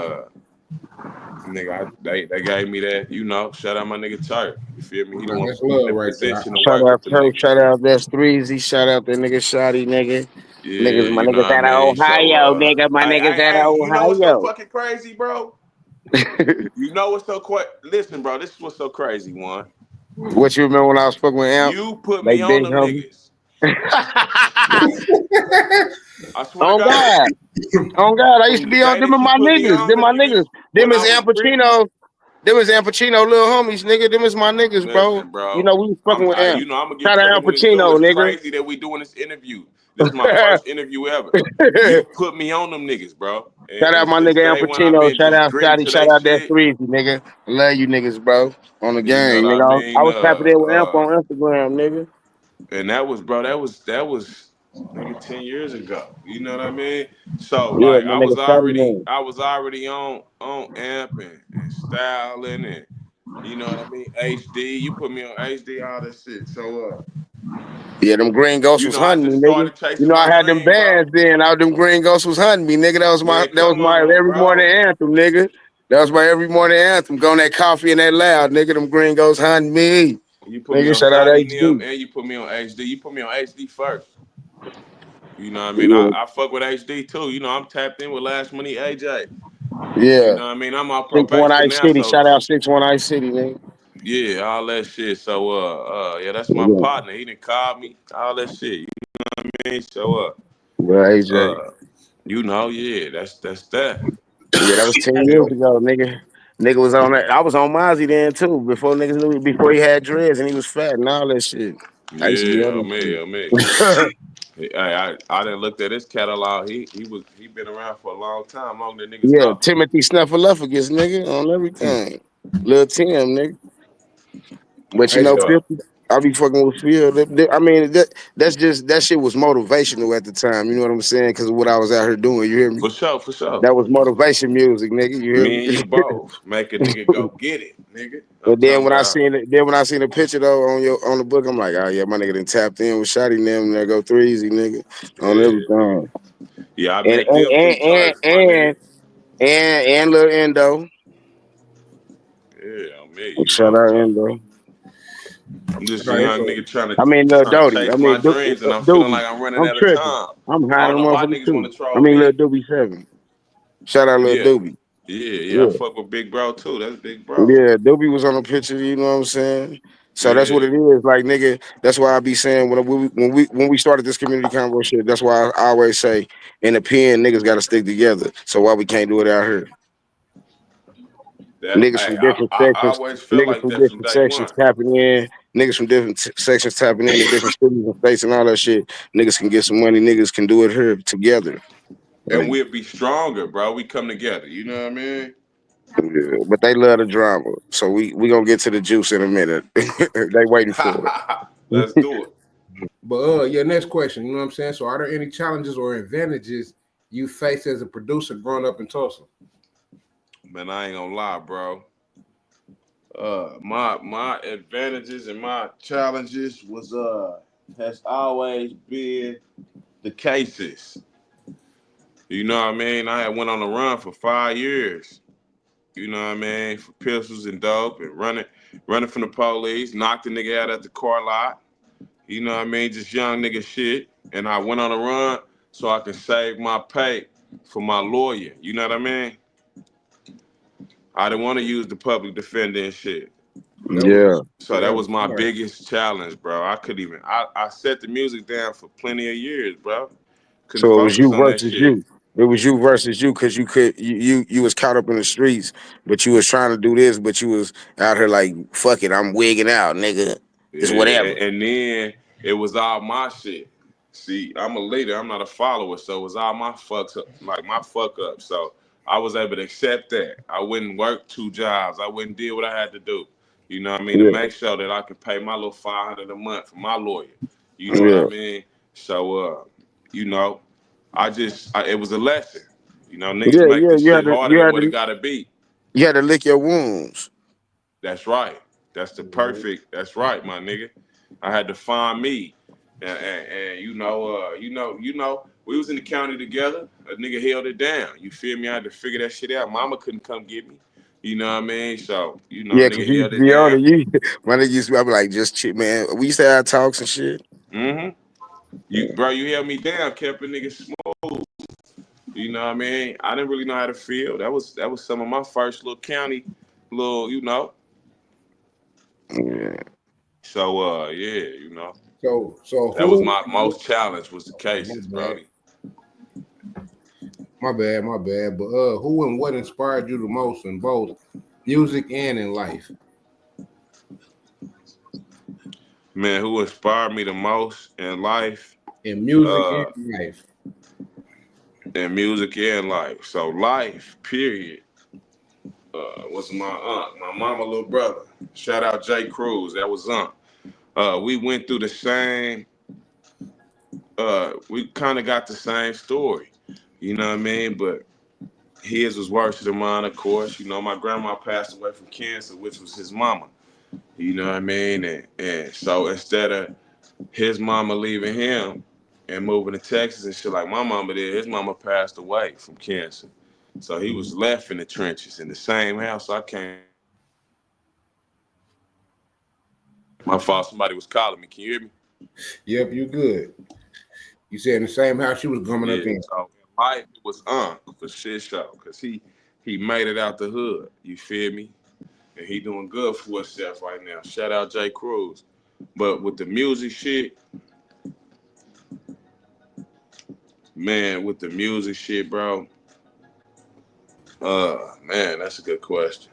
nigga, they gave me that, you know, shout out my nigga Turk. You feel me? He the Like one that's put me love in right there. position to Shout work out with the Turk, niggas. shout out that's Threezy, shout out the nigga Shotty nigga. Yeah, Niggas, my you know niggas what I out of mean? So Ohio, nigga. My niggas out of you know what's so Ohio. fucking crazy, bro? You know what's so listen, bro, this is what's so crazy, one. What you remember when I was fucking with Amp? You put me Like on big them homie. niggas. I swear to On God. God. On God. I used to From the be on day them that and you my put me niggas. on Them them, my nigga, niggas. Them when I is was Al tripping. Pacino. Them is Al Pacino little homies, nigga. Them is my niggas, bro. Listen, You bro. know, we was fucking with Amp. You know, I'm gonna get Shout out Al credit when it's due. Pacino, It's nigga. crazy that we doing this interview. This is my first interview ever. You put me on them niggas, bro. Shout out And my since nigga Al day one, I've Pacino. been Shout just out gritting Scotty. to Shout they out that shit. 3, nigga. I love you niggas, bro. On the You know game, what I nigga. I mean? was tapping in with Amp on Instagram, nigga. And that was, bro. That was nigga 10 years ago. You know what I mean? So Yeah, like, my nigga Scotty, man. I was already on amp and styling and you know what I mean. HD. You put me on HD, all that shit. So Yeah, them green ghosts you was know, I hunting me, just nigga. started You chasing know, my I had them dream, bro. bands then. Out them green ghosts was hunting me, nigga. Man, That was come my on, every morning bro. anthem, nigga. That was my every morning anthem. Go on that coffee and that loud, nigga. Them green ghosts hunting me. You put me Nigga, on shout out platinum HD. and you put me on HD. You put me on HD first. You know what I mean? Yeah, I fuck with HD too. You know, I'm tapped in with Lash Money AJ. You yeah. know what I mean? I'm on 6-1 probation Ice now, City. so Shout out 6-1 Ice City, nigga. yeah, all that shit. So yeah, that's my Yeah, partner. He didn't call me, all that shit. You know what I mean? So well, AJ. you know, yeah, that's that. Yeah, that was 10 Hey, years ago, nigga. Nigga was on that. I was on Mozzie then too. Before niggas knew, before he had dreads and he was fat and all that shit. I used to be Yeah, on oh me. that Hey, I didn't look at his catalog. He been around for a long time, longer than niggas Yeah, know. Timothy Snuffleupagus, nigga, on everything. Lil Tim, nigga. But you hey, know, so Yeah, 50, I be fucking with Phil. I mean, that's just that shit was motivational at the time. You know what I'm saying? Because of what I was out here doing. You hear me? for sure, for sure. That was motivation music, nigga. You hear Me and you me? both make a nigga go get it, nigga. I'm And then talking when I about seen it, then when I seen the picture though on the book, I'm like, oh yeah, my nigga done tapped in with Shotty and them. There go 3 nigga, on yeah, everything. yeah. I And met them through Turf, my nigga. and Lil Endo. Yeah, on me, you Shout know. out So Endo. I'm just a okay, young so nigga trying I to mean, Lil Doty. I chase my mean, dreams, and I'm feeling Doobie. like I'm running I'm out of tripping. time. I'm I high don't than a know why motherfucker niggas want too. to I troll mean, Lil me. Doobie 7. Shout out Lil Yeah, Doobie. yeah. I Yeah. fuck with Big Bro too. That's Big Bro. Yeah, Doobie was on the picture, you know what I'm saying? So that's what Yeah, it is. Like, nigga, that's why I be saying when we started this community convo shit, that's why I always say in the pen, niggas gotta stick together. So why we can't do it out here? that. Niggas Hey, from different I sections, always felt niggas like from that from different day sections one. tapping in, niggas from different sections tapping in different cities and states and all that shit. Niggas can get some money, niggas can do it here together. And Like, we'll be stronger, bro. We come together. You know what I mean? yeah, but they love the drama. So we gonna get to the juice in a minute. They waiting for it. Let's do it. but yeah, next question. You know what I'm saying? So, are there any challenges or advantages you face as a producer growing up in Tulsa? Man, I ain't gonna lie, bro. My advantages and my challenges was has always been the cases. You know what I mean? I had went on the run for 5 years. You know what I mean? For pistols and dope and running from the police, knocked a nigga out at the car lot. You know what I mean? Just young nigga shit. And I went on a run so I could save my pay for my lawyer. You know what I mean? I didn't want to use the public defender and shit. That was Yeah. So that that was was my smart. biggest challenge, bro. I set the music down for plenty of years, bro. Couldn't So it was focus you on that versus shit. you. It was you versus you because you was caught up in the streets, but you was trying to do this, but you was out here like, fuck it, I'm wigging out, nigga. It's Yeah, whatever. and then it was all my shit. See, I'm a leader. I'm not a follower, so it was all my fucks up, like my fuck up. So I was able to accept that. I wouldn't work 2 jobs. I wouldn't do what I had to do. You know what I mean? To Yeah, make sure that I could pay my little 500 a month for my lawyer. You know what I yeah, mean? So you know, it was a lesson. You know, niggas yeah, make yeah. this shit harder than what it gotta be. You had to lick your wounds. That's right. That's the Mhm. perfect. That's right, my nigga. I had to find me, and we was in the county together. A nigga held it down. You feel me? I had to figure that shit out. Mama couldn't come get me. You know what I mean? So Yeah, cause nigga you used held to it be older. down. You my nigga used to be, I be like, just shit, man. We used to have talks and shit. Mm-hmm. You held me down, kept a nigga smooth. You know what I mean? I didn't really know how to feel. That was some of my first little county, little. Yeah. So yeah, So That was who? my most challenge was the My cases, bad. Brody. My bad. My bad. But who and what inspired you the most in both music and in life? Man, who inspired me the most in life? In music Uh, and life. in music and life. So life, period, was my aunt, my mama, little brother. Shout out Jay Cruz, that was aunt. We went through the same. We kind of got the same story. You know what I mean? But his was worse than mine, of course. You know, my grandma passed away from cancer, which was his mama. You know what I mean? And so instead of his mama leaving him and moving to Texas and shit like my mama did, his mama passed away from cancer. So he was left in the trenches in the same house I came. My fault, somebody was calling me. Can you hear me? Yep, you good. You said in the same house she was coming Yeah. up in. So in life it was for shit show. Cause he made it out the hood. You feel me? And he doing good for himself right now. Shout out Jay Cruz. But with the music shit, man, with the music shit, bro. Man, that's a good question.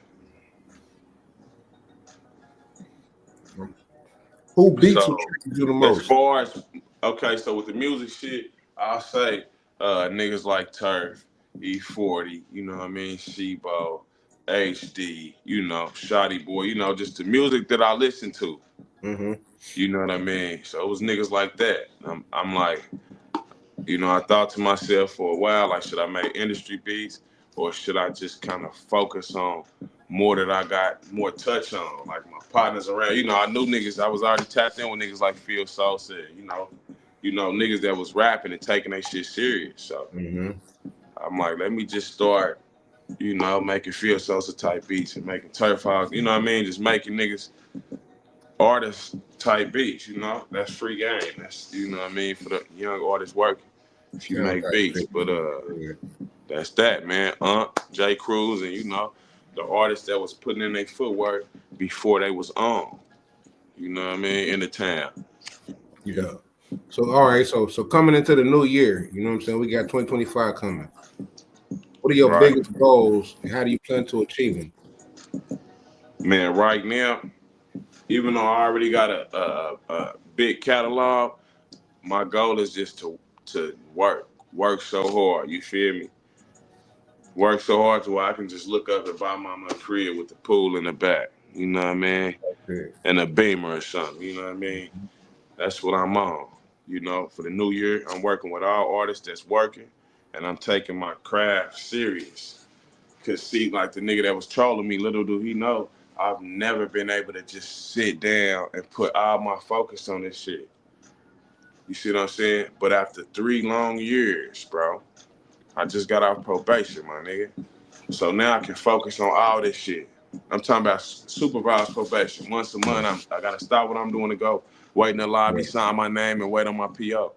Who beats So attracted you the as most? far as okay, so with the music shit, I'll say niggas like Turf, E40, you know what I mean, Shebo, HD, you know, Shotty Boy, you know, just the music that I listen to. Mm-hmm. You know what I mean? So it was niggas like that. I'm like, you know, I thought to myself for a while, like, should I make industry beats or should I just kind of focus on more that I got more touch on, like my partners around. You know, I knew niggas. I was already tapped in with niggas like Phil Sosa. You know, niggas that was rapping and taking their shit serious. So Mm-hmm. I'm like, let me just start, you know, making Phil Sosa type beats and making Turf House. You know what I mean? Just making niggas artist type beats. You know, that's free game. That's you know what I mean for the young artists working. If you Sound make type beats, shit. but Yeah. that's that, man. Jay Cruz, and you know, the artists that was putting in their footwork before they was on. You know what I mean? In the town. Yeah. So all right, so coming into the new year, you know what I'm saying? We got 2025 coming. What are your Right. biggest goals and how do you plan to achieve them? Man, right now, even though I already got a big catalog, my goal is just to work so hard. You feel me? Work so hard to where I can just look up and buy my crib with the pool in the back. You know what I mean? Yeah. And a Beamer or something. You know what I mean? That's what I'm on. You know, for the new year, I'm working with all artists that's working, and I'm taking my craft serious. Cause see, like the nigga that was trolling me, little do he know, I've never been able to just sit down and put all my focus on this shit. You see what I'm saying? But after 3 long years, bro, I just got off probation, my nigga. So now I can focus on all this shit. I'm talking about supervised probation. Once a month, I gotta stop what I'm doing to go wait in the lobby, Yeah. sign my name, and wait on my PO.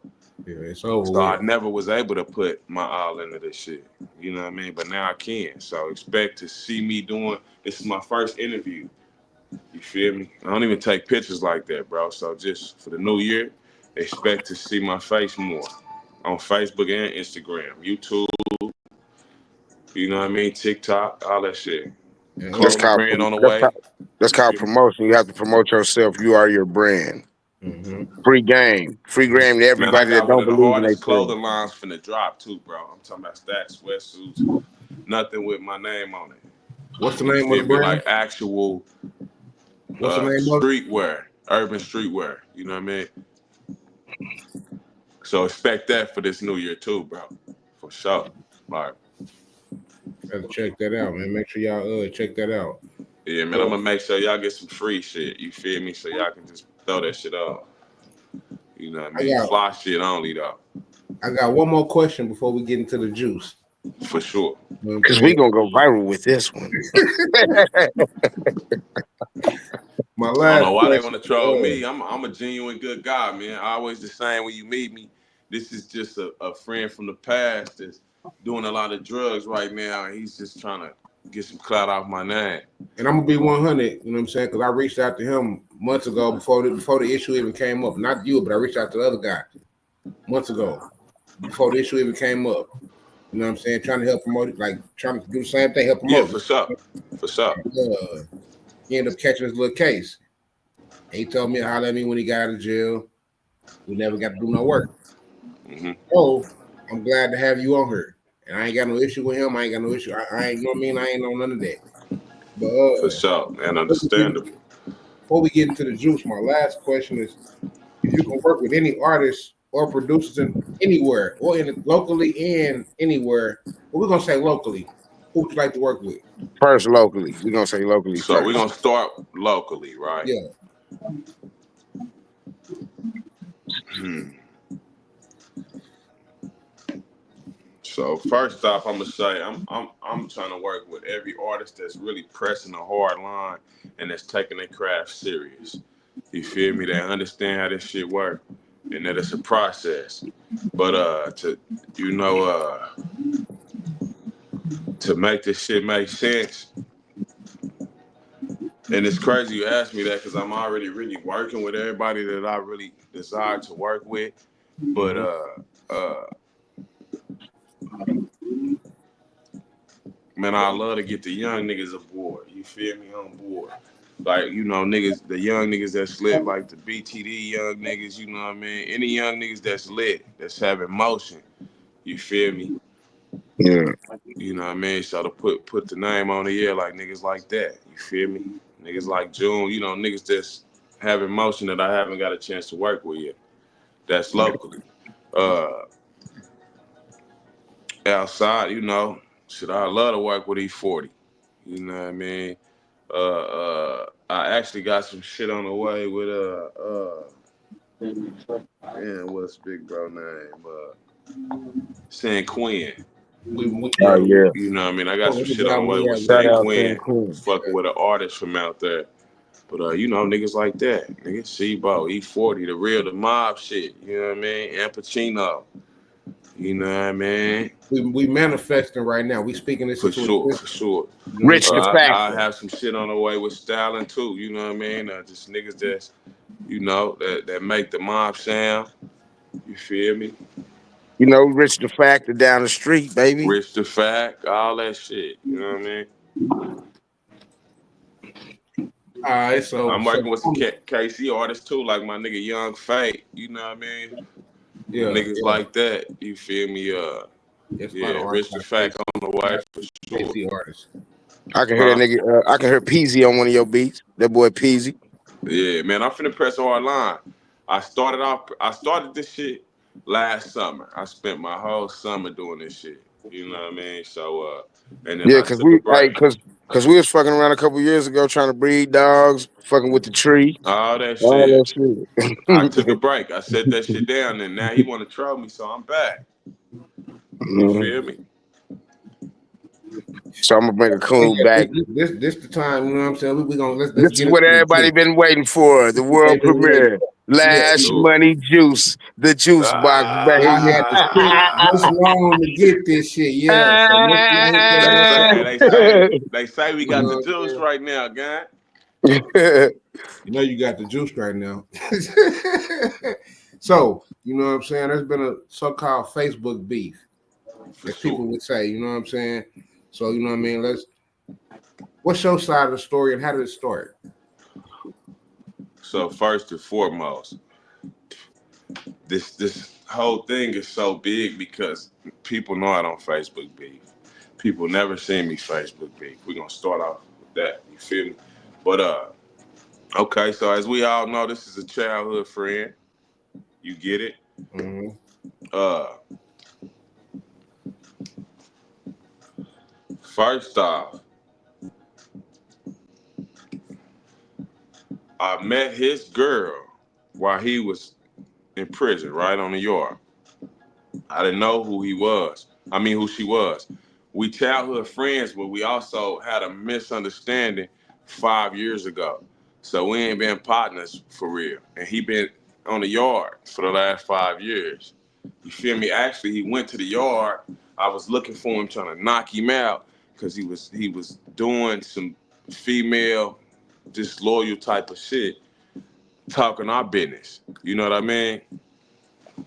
Yeah, it's over So I with. never was able to put my all into this shit. You know what I mean? But now I can. So expect to see me doing. This is my first interview. You feel me? I don't even take pictures like that, bro. So just for the new year, expect to see my face more on Facebook and Instagram, YouTube. You know what I mean? TikTok, all that shit. And That's Clothing called brand on the that's way. called, that's You called feel me? promotion. You have to promote yourself. You are your brand. mm-hmm. Free game. Free game to Man, I everybody that got one don't of the believe in hardest themselves. clothing lines finna drop too, bro. I'm talking about stacks, sweatsuits, nothing with my name on it. What's the You name of feel the me? brand? Like actual What's the name of it? streetwear, urban streetwear. You know what I mean? So expect that for this new year too, bro. For sure. Like, Have to check that out, man. Make sure y'all check that out. yeah, man, I'm So gonna make sure y'all get some free shit. You feel me? So y'all can just throw that shit off. You know what I I mean? got Fly shit only though, I got one more question before we get into the juice. for sure. You know what I'm Cause we saying? gonna go viral with this one. My I don't know last why they want question. to troll me. I'm a genuine good guy, man. Always the same when you meet me. This is just a friend from the past that's doing a lot of drugs right now, and he's just trying to get some clout off my name. And I'm gonna be 100. You know what I'm saying? Because I reached out to him months ago before the issue even came up. Not you, but I reached out to the other guy months ago before the issue even came up. You know what I'm saying? Trying to help promote it, like trying to do the same thing, help Yeah, promote for it. sure. For sure. He ended up catching his little case. And he told me to holler at me when he got out of jail. We never got to do no work. Mm-hmm. So I'm glad to have you on here. And I ain't got no issue with him. I ain't got no issue. I ain't, you know what I mean? I ain't on none of that. But For sure. And understandable. before we get into the juice, my last question is: if you can work with any artists or producers in anywhere, or locally and anywhere, but we're gonna say locally, who would you like to work with? First locally. We're gonna say locally So we're first. gonna start locally, right? Yeah. So first off, I'm gonna say I'm trying to work with every artist that's really pressing a hard line and that's taking their craft serious. You feel me? They understand how this shit work and that it's a process. But to make this shit make sense. And it's crazy you asked me that because I'm already really working with everybody that I really desire to work with. But man, I love to get the young niggas aboard. You feel me? On board. Like, niggas, the young niggas that's lit, like the BTD young niggas, you know what I mean? Any young niggas that's lit, that's having motion, you feel me? Yeah. You know what I mean? So to put the name on the air like niggas like that, you feel me? Niggas like June, niggas that's having motion that I haven't got a chance to work with yet. That's locally. Outside, shit, I love to work with E40. You know what I mean? I actually got some shit on the way with what's big bro name? San Quinn. Oh Yeah. yeah. You know what I mean? I got some What shit on the way with Shout San out to Quinn, Queen. fucking with an artist from out there. But niggas like that. Niggas Shebo, E40, the mob shit, you know what I mean? And Pacino. You know what I mean? We manifesting right now. We speaking this For into sure, existence. for sure. You know what I'm Rich saying? the I factor. have some shit on the way with styling too. You know what I mean? Just niggas that's, that make the mob sound. You feel me? You know, Rich the factor down the street, baby. Rich the fact, all that shit. You know what I mean? All right, so I'm working with some KC artists too, like my nigga Young Fate. You know what I mean? yeah, Niggas like that. You feel me? it's a lot of Yeah, artists Rich the fact on the way for sure. crazy artists. I can hear that Huh? nigga. I can hear Peasy on one of your beats. That boy Peasy. Yeah, man, I'm finna press a hard line. I started this shit last summer. I spent my whole summer doing this shit. You know what I mean? So, and then Yeah, I took a break. cause we was fucking around a couple years ago trying to breed dogs, fucking with the tree, All that all shit. that I took a shit. break. I set that shit down, and now he want to troll me, so I'm back. You Mhm. feel me? So I'm gonna bring a But coon yeah, back. this the time. You know what I'm saying? We gonna let's This is get what into the everybody juice. been waiting for. The world They've been waiting. premiere. Yeah, Lash Do Money Juice. The juice box, y'all baby. had to sit this long to get this shit. Yeah, so make sure y'all hit that They say, motherfucker. they say, they say we You got know the what I'm juice saying? right now, gang. You know you got the juice right now. So you know what I'm saying? There's been a so-called Facebook beef, For as people sure. would say. You know what I'm saying? So you know what I mean. What's your side of the story and how did it start? So first and foremost, this whole thing is so big because people know I don't Facebook beef. People never seen me Facebook beef. We're gonna start off with that. You feel me? But okay, so as we all know, this is a childhood friend. You get it? Mm-hmm. Uh First off, I met his girl while he was in prison, right on the yard. I didn't know who he was. I mean, who she was. We childhood friends, but we also had a misunderstanding 5 years ago. So we ain't been partners for real. And he been on the yard for the last 5 years. You feel me? Actually, he went to the yard. I was looking for him, trying to knock him out because he was doing some female disloyal type of shit, talking our business. You know what I mean?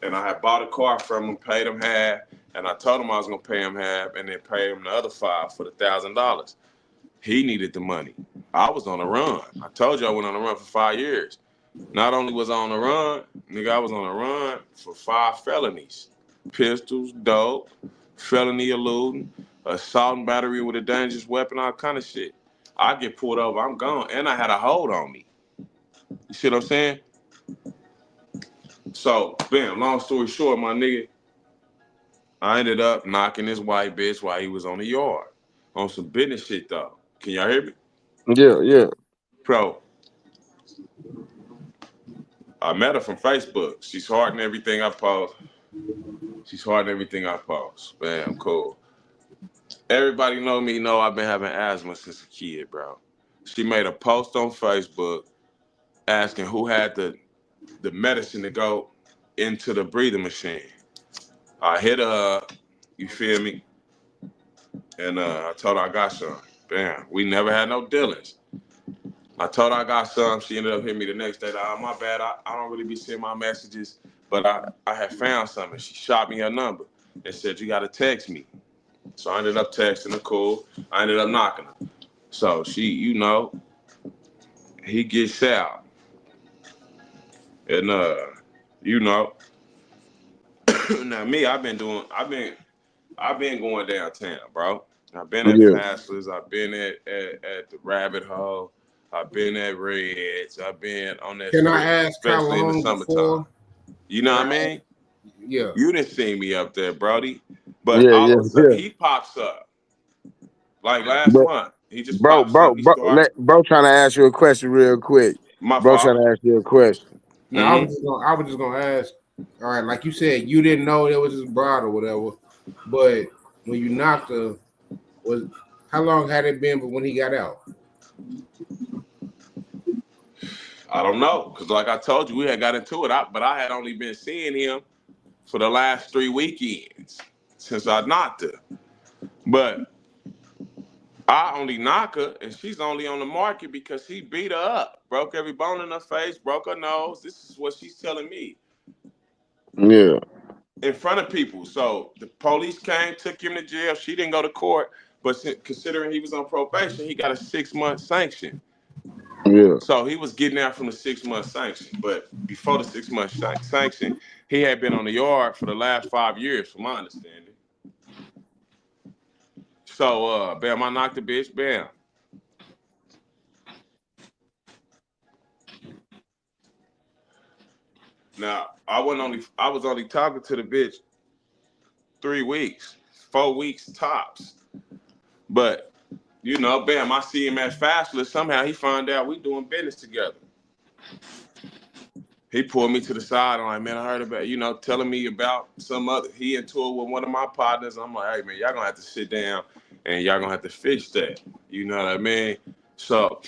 And I had bought a car from him, paid him half, and I told him I was gonna pay him half, and then pay him the other $5 for the $1,000. He needed the money. I was on the run. I told you I went on the run for 5 years. Not only was I on the run, nigga, I was on the run for 5 felonies: pistols, dope, felony eluding, assault and battery with a dangerous weapon, all kind of shit. I get pulled over, I'm gone, and I had a hold on me. You see what I'm saying? So, bam, long story short, my nigga, I ended up knocking this white bitch while he was on the yard. On some business shit, though. Can y'all hear me? Yeah, yeah. Bro, I met her from Facebook. She's hard in everything I post. She's hard in everything I post. Bam, cool. Everybody know I've been having asthma since a kid, bro. She made a post on Facebook asking who had the medicine to go into the breathing machine. I hit her up, you feel me? And I told her I got some. Bam. We never had no dealings. I told her I got some. She ended up hitting me the next day. Like, oh, my bad. I don't really be seeing my messages, but I had found something. She shot me her number and said, you got to text me. So I ended up texting her, cool. I ended up knocking her. So she, he gets out. And, you know, now me, I've been going downtown, bro. I've been at Yeah. Fastlers. I've been at the Rabbit Hole. I've been at Reds. I've been on that Can I strip, ask how especially in the long summertime. before? You know Can what I I mean? Yeah. You didn't see me up there, Brody. But Yeah, all yeah, of a sudden, yeah. he pops up. Like last But month, he just pops up. He started. bro trying to ask you a question real quick. My Bro trying fault. to ask you a question. Now Mm-hmm. I was just gonna ask. All right, like you said, you didn't know it was his bride or whatever, but when you knocked her, was how long had it been when he got out? I don't know, because like I told you, we had got into it, but I had only been seeing him for the last 3 weekends since I knocked her. But I only knock her, and she's only on the market because he beat her up, broke every bone in her face, broke her nose. This is what she's telling me Yeah, in front of people. So the police came, took him to jail. She didn't go to court, but considering he was on probation, he got a 6-month sanction. yeah, So he was getting out from the 6-month sanction. But before the 6-month sanction, he had been on the yard for the last 5 years, from my understanding. So, bam, I knocked the bitch, bam. Now, I was only talking to the bitch 3 weeks, 4 weeks tops. But, bam, I see him at Fastler. Somehow he found out we doing business together. He pulled me to the side. I'm like, man, I heard about, telling me about some other, he into it with one of my partners. I'm like, hey, man, y'all gonna have to sit down and y'all gonna have to fix that. You know what I mean? So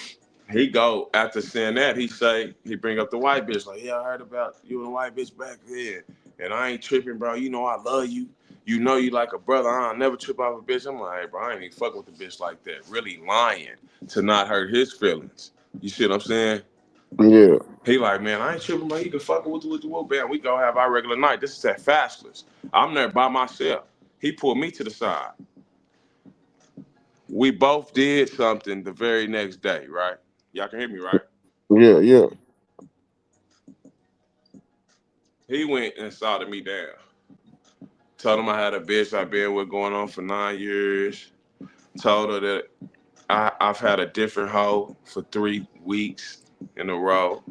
he go, after saying that, he bring up the white bitch. Like, yeah, I heard about you and the white bitch back then. And I ain't tripping, bro. You know I love you. You know you like a brother. I'll never trip off a bitch. I'm like, hey, bro, I ain't even fucking with the bitch like that. Really lying to not hurt his feelings. You see what I'm saying? yeah, He like, man, I ain't tripping, man. You can fuck with the whoop band. We go have our regular night. This is at Fastlers. I'm there by myself. He pulled me to the side. We both did something the very next day, right? Y'all can hear me, right? yeah, yeah. He went and sorted me down. Told him I had a bitch I've been with going on for 9 years. Told her that I've had a different hoe for 3 weeks in a row.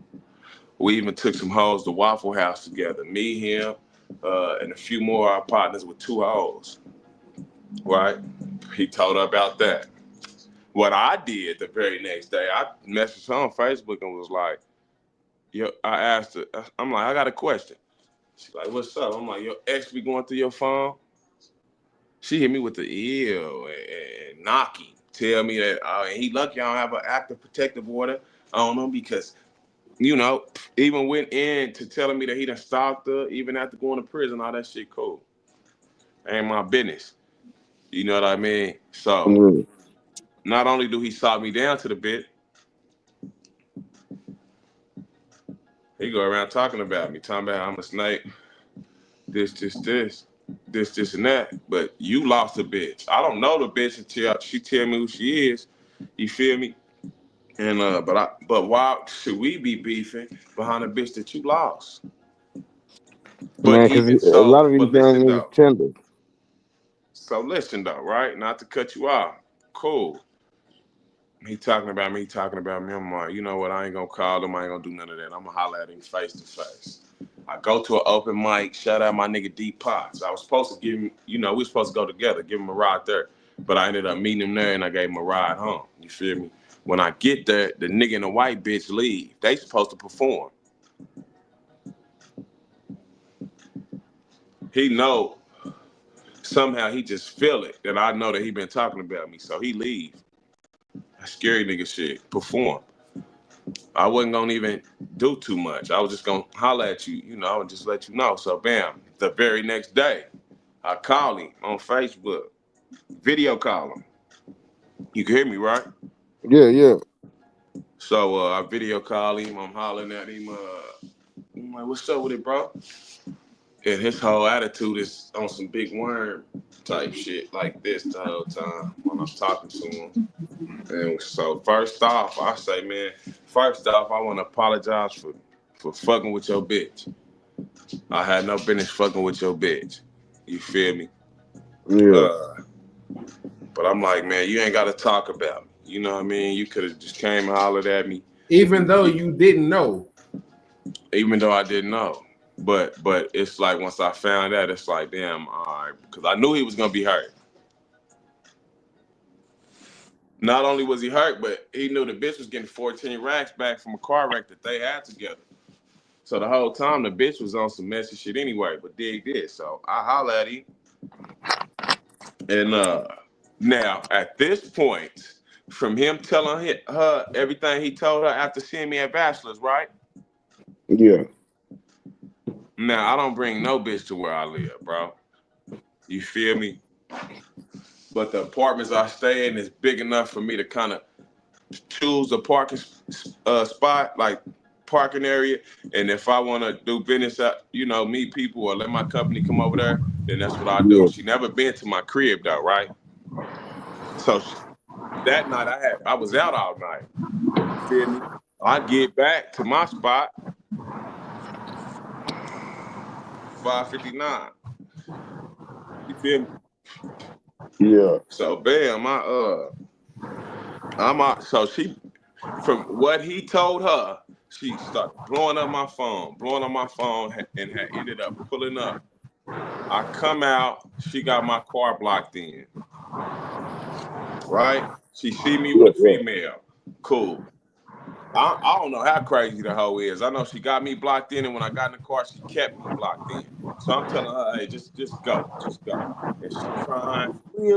We even took some hoes to Waffle House together. Me, him, and a few more of our partners with 2 hoes. Right? He told her about that. What I did the very next day, I messaged her on Facebook and was like, yo, I asked her, I'm like, I got a question. She's like, what's up? I'm like, your ex be going through your phone? She hit me with the ew and knocking. Tell me that and he lucky I don't have an active protective order on him because, even went in to telling me that he done stalked her, even after going to prison, all that shit cool. Ain't my business. You know what I mean? So Yeah. not only do he sock me down to the bit, he go around talking about me, talking about I'm a snake, this, and that. But you lost a bitch. I don't know the bitch until she tell me who she is. You feel me? And but why should we be beefing behind a bitch that you lost? But Man, because even a lot so, of these but young listen niggas though. tender. So listen though, right? Not to cut you off. Cool. He talking about me, he talking about me. I'm like, you know what? I ain't gonna call him. I ain't gonna do none of that. I'm gonna holler at him face to face. I go to an open mic. Shout out my nigga D Potts. I was supposed to give him, we were supposed to go together, give him a ride there. But I ended up meeting him there and I gave him a ride home. You feel me? When I get there, the nigga and the white bitch leave. They supposed to perform. He know somehow he just feel it that I know that he been talking about me. So he leave. Scary nigga shit. Perform. I wasn't gonna even do too much. I was just gonna holler at you, I would just let you know. So bam, the very next day, I call him on Facebook, video call him. You can hear me, right? Yeah, yeah. So I video call him. I'm hollering at him. I'm like, "What's up with it, bro?" And his whole attitude is on some big worm type shit like this the whole time when I'm talking to him. And so first off, I say, man, first off, I want to apologize for fucking with your bitch. I had no business fucking with your bitch. You feel me? Yeah. Uh, but I'm like, man, you ain't got to talk about me. You know what I mean? You could have just came and hollered at me, Even though you didn't know. even though I didn't know. But it's like once I found out, it's like, damn, all right, because I knew he was gonna be hurt. Not only was he hurt, but he knew the bitch was getting 14 racks back from a car wreck that they had together. So the whole time the bitch was on some messy shit anyway, but dig this. So I holler at him. And now at this point, from him telling her everything he told her after seeing me at Bachelor's, right? Yeah. Now I don't bring no bitch to where I live, bro. You feel me? But the apartments I stay in is big enough for me to kind of choose a parking spot, like parking area. And if I want to do business, meet people or let my company come over there, then that's what I do. Yeah. She never been to my crib though, right? So that night I was out all night. You feel me? I get back to my spot, 5:59. You feel me? Yeah. So bam, I'm out. So she, from what he told her, she started blowing up my phone, and had ended up pulling up. I come out, she got my car blocked in, right? She see me with Yeah. a Yeah. female. Cool. I don't know how crazy the hoe is. I know she got me blocked in, and when I got in the car, she kept me blocked in. So I'm telling her, hey, just go, just go. And she crying,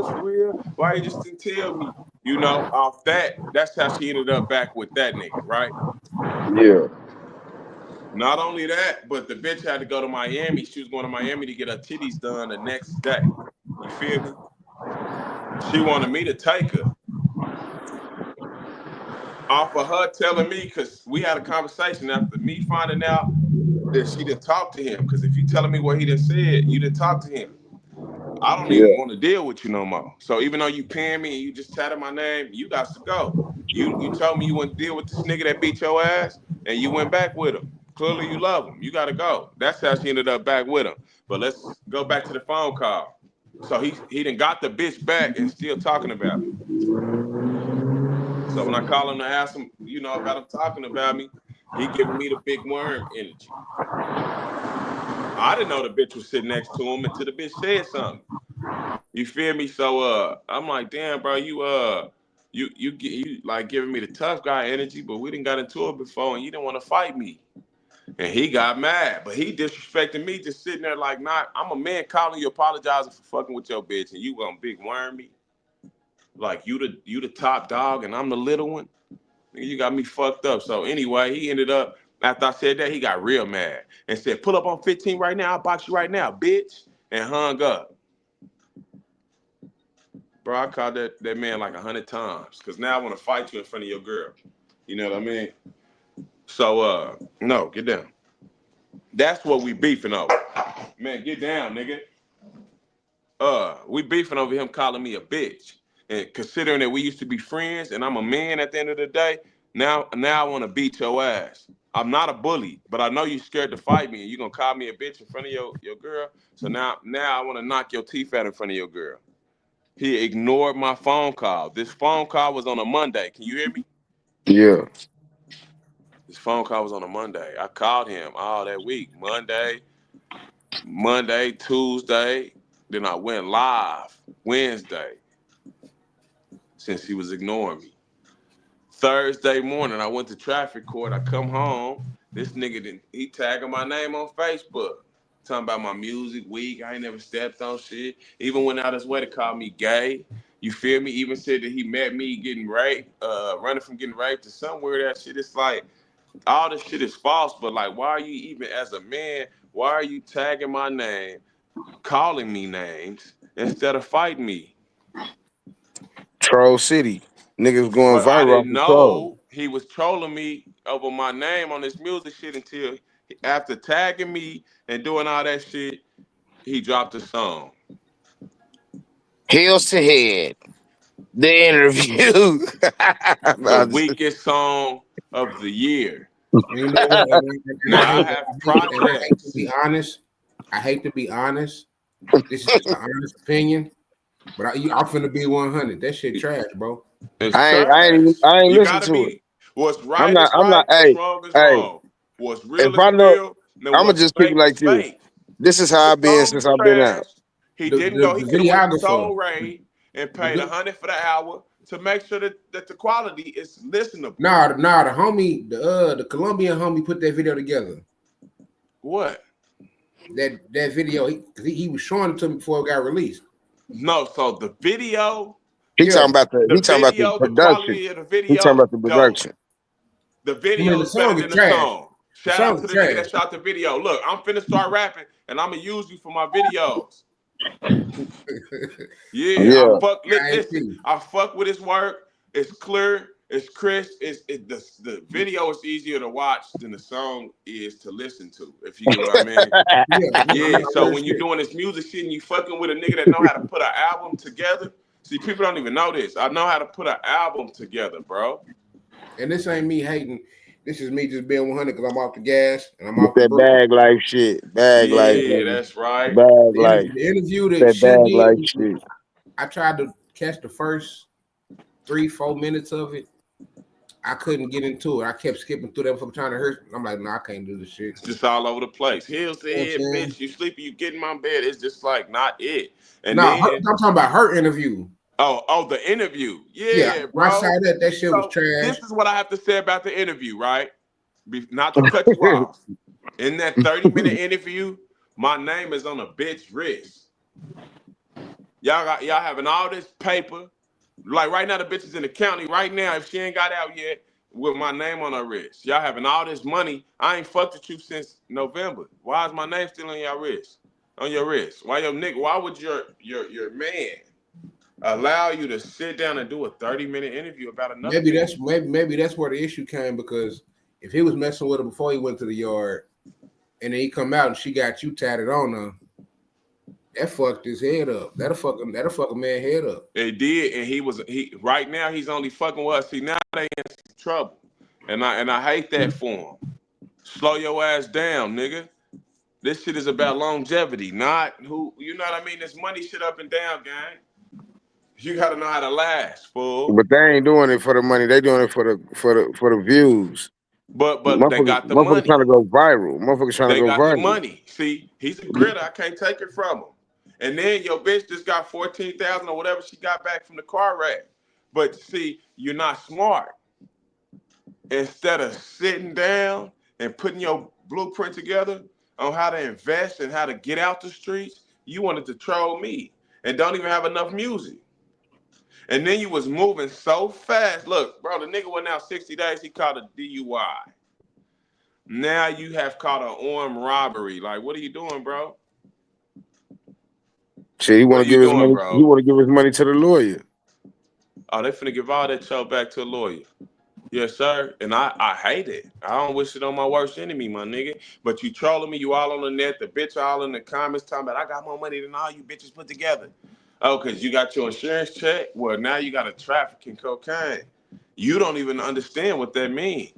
for real. Why you just didn't tell me? Off that's how she ended up back with that nigga, right? Yeah. Not only that, but the bitch had to go to Miami. She was going to Miami to get her titties done the next day. You feel me? She wanted me to take her off of her telling me, because we had a conversation after me finding out that she didn't talk to him. Because if you telling me what he done said, you didn't talk to him. I don't even Yeah. want to deal with you no more. So even though you paying me and you just tatted my name, you got to go. You told me you wouldn't deal with this nigga that beat your ass, and you went back with him. Clearly you love him. You got to go. That's how she ended up back with him. But let's go back to the phone call. So he done got the bitch back and still talking about me. So when I call him to ask him, about him talking about me, he giving me the big worm energy. I didn't know the bitch was sitting next to him until the bitch said something. You feel me? So I'm like, damn, bro, you like giving me the tough guy energy, but we didn't got into it before, and you didn't want to fight me. And he got mad, but he disrespecting me, just sitting there like, nah, I'm a man calling you apologizing for fucking with your bitch, and you gonna big worm me? Like you the top dog, and I'm the little one. You got me fucked up. So anyway, he ended up, after I said that, he got real mad and said, pull up on 15 right now. I'll box you right now, bitch. And hung up. Bro, I called that man like 100 times because now I want to fight you in front of your girl. You know what I mean? So, no, get down. That's what we beefing over. Man, get down, nigga. We beefing over him calling me a bitch. And considering that we used to be friends and I'm a man at the end of the day, now I want to beat your ass. I'm not a bully, but I know you scared to fight me and you gonna call me a bitch in front of your girl. So now I want to knock your teeth out in front of your girl. He ignored my phone call. This phone call was on a Monday. Can you hear me? Yeah. This phone call was on a Monday. I called him all that week. Monday, Tuesday. Then I went live Wednesday since he was ignoring me. Thursday morning, I went to traffic court. I come home. This nigga, he tagging my name on Facebook. Talking about my music week. I ain't never stepped on shit. Even went out his way to call me gay. You feel me? Even said that he met me getting raped, running from getting raped or some weird ass shit. It's like, all this shit is false, but like, why are you even, as a man, why are you tagging my name, calling me names, instead of fighting me? Troll City. Niggas going But I viral off didn't the troll. know he was trolling me over my name on this music shit until after tagging me and doing all that shit, he dropped a song. Heels to head. The interview. The Nah, weakest song of the year. And you know what? And Now I have I hate to be projects. honest. I hate to be honest. This is just an honest opinion, but I'm finna be 100. That shit trash, bro. It's I trash. ain't You listen gotta to it. be, what's right is I'm not, right, what's wrong is hey, wrong. What's if real is I know, real, and I'ma what's just keep it fake is like this. fake. This is how The I've been song since is I've been trash. out. He The didn't the, go. He the could have went to videographer, Soul Ray and the paid vi- 100 for the hour to make sure that the quality is listenable. nah, the homie, the Colombian homie put that video together. What? That video, he was showing it to me before it got released. No. So the video, Yeah, He talking about the the production. quality of the He talking video, about the dope. production. The I mean video the is better song is than the trash. song. The Shout song out to is the nigga trash. that shot the video. Look, I'm finna start rapping, and I'm gonna use you for my videos. Yeah, I Yeah. fuck. Listen, IP. I fuck with his work. It's clear. It's crisp. The video is easier to watch than the song is to listen to. If you get what I mean. Yeah, Yeah. no, So real when you're shit. doing this music shit and you fucking with a nigga that know how to put an album together, see, people don't even know this. I know how to put an album together, bro. And this ain't me hating. This is me just being 100 because I'm off the gas and I'm With off the that brew. bag life shit. Bag life, Yeah, nigga. that's right. Bag life. The interview that That Shin bag did, life shit. I tried to catch the first 3-4 minutes of it. I couldn't get into it. I kept skipping through that from trying to hurt. I'm like, no, I can't do this shit. It's just all over the place. Heels to You know what head, I'm saying? bitch. You sleepy, you get in my bed. It's just like not it. And No, then I'm talking about her interview. the interview. Yeah, Yeah, when I bro. saw that shit was So trash. this is what I have to say about the interview, right? Not to cut you off. In that 30-minute interview, my name is on a bitch wrist. Y'all having all this paper. Like right now, the bitch is in the county right now. If she ain't got out yet, with my name on her wrist. Y'all having all this money. I ain't fucked with you since November. Why is my name still on your wrist? On your wrist? Why your nigga? Why would your man allow you to sit down and do a 30-minute interview about another man? Maybe that's where the issue came, because if he was messing with her before he went to the yard and then he come out and she got you tatted on her, that fucked his head up. That'll fuck a man head up. It did, and he right now he's only fucking with us. See, now they in some trouble. And I hate that for him. Slow your ass down, nigga. This shit is about longevity, not who, you know what I mean? This money shit up and down, gang. You gotta know how to last, fool. But they ain't doing it for the money. They doing it for the views. But they got the Motherfuckers trying money. to go viral. Motherfuckers trying to They go got the viral. money. See, he's a gritter. I can't take it from him. And then your bitch just got 14,000 or whatever she got back from the car wreck. But see, you're not smart. Instead of sitting down and putting your blueprint together on how to invest and how to get out the streets, you wanted to troll me and don't even have enough music. And then you was moving so fast. Look, bro, the nigga went out 60 days. He caught a DUI. Now you have caught an armed robbery. Like, what are you doing, bro? Shit, he want What to you give his doing, money. He bro? want to give his money to the lawyer. Oh, they finna give all that show back to a lawyer. Yes, sir. And I hate it. I don't wish it on my worst enemy, my nigga. But you trolling me, you all on the net, the bitch all in the comments talking about I got more money than all you bitches put together. Oh, because you got your insurance check? Well, now you got a trafficking cocaine. You don't even understand what that means.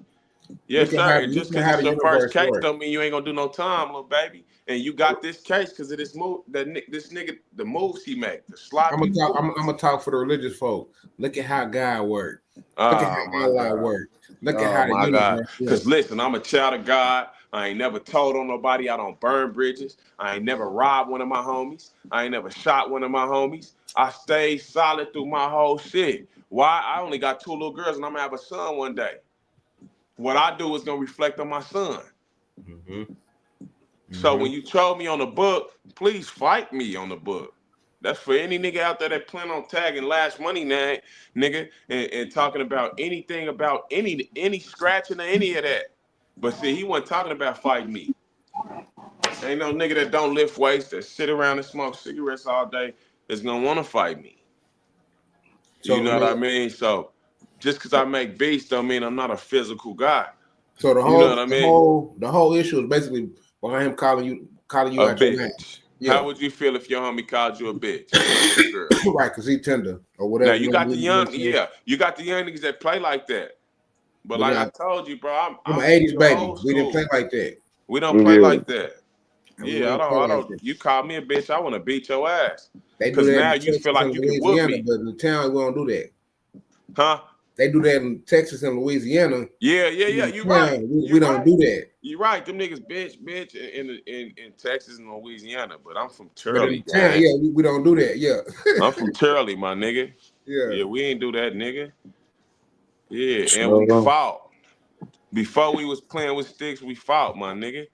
Yes, sir. And just look at because how it's the your first universe case works. don't mean you ain't gonna do no time, little baby. And you got this case because of this move, this nigga, the moves he make, the sloppy I'm moves. gonna talk for the religious folk. Look at how God worked. Look at Oh how my Allah God. worked. Look at Oh how the my God. universe Cause works. listen, I'm a child of God. I ain't never told on nobody. I don't burn bridges. I ain't never robbed one of my homies. I ain't never shot one of my homies. I stayed solid through my whole shit. Why? I only got 2 little girls and I'm gonna have a son one day. What I do is gonna reflect on my son. Mm-hmm. So Mm-hmm. when you troll me on the book, please fight me on the book. That's for any nigga out there that plan on tagging Lash Money name, nigga, and talking about anything about any scratching or any of that. But see, he wasn't talking about fighting me. Ain't no nigga that don't lift weights, that sit around and smoke cigarettes all day is gonna wanna fight me. You So I know what mean, I mean? So just cause I make beats don't mean I'm not a physical guy. so You know what I mean? the whole issue is basically behind him calling you A out your name. bitch. Yeah, How would you feel if your homie called you a bitch in front of his girl? right, because he tender or Now whatever. you got the young, yeah, you got the young niggas that play like that. But But like I now told you, bro, I'm an I'm '80s still baby. old We didn't play school. like that. We don't play Yeah. like that. And we Yeah, don't play I like don't. that. You call me a bitch, I want to beat your ass. They do Cause that now in you feel Texas like and you can whoop Louisiana, me, but in the town we don't do that. huh? They do that in Texas and Louisiana. Yeah. In You the right. town, we You don't right. do that. You right. Them niggas, bitch, in Texas and Louisiana. But I'm from But in Turley, the town, gang. yeah, we don't do that. Yeah. I'm from Turley, my nigga. Yeah. Yeah, we ain't do that, nigga. Yeah, and we So, fought. Before we was playing with sticks, we fought, my nigga.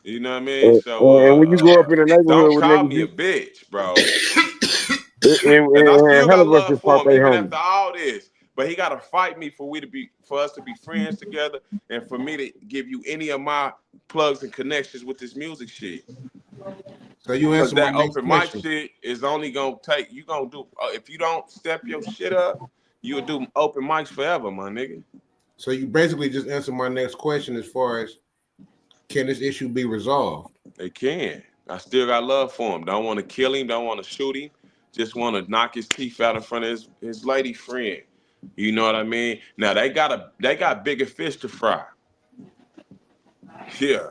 You know what I mean? and, So and when you grow up in a don't neighborhood with call niggas, me a bitch, bro. And I and still hell got of us love just for fought him, they even homies. after all this. But he gotta fight me for us to be friends together and for me to give you any of my plugs and connections with this music shit. So you Cause answer my that next open mic question. shit is only gonna take you gonna do if you don't step your shit up, you'll do open mics forever, my nigga. So you basically just answered my next question as far as can this issue be resolved? They can. I still got love for him. Don't want to kill him. Don't want to shoot him. Just want to knock his teeth out in front of his lady friend. You know what I mean? Now they got bigger fish to fry. Yeah.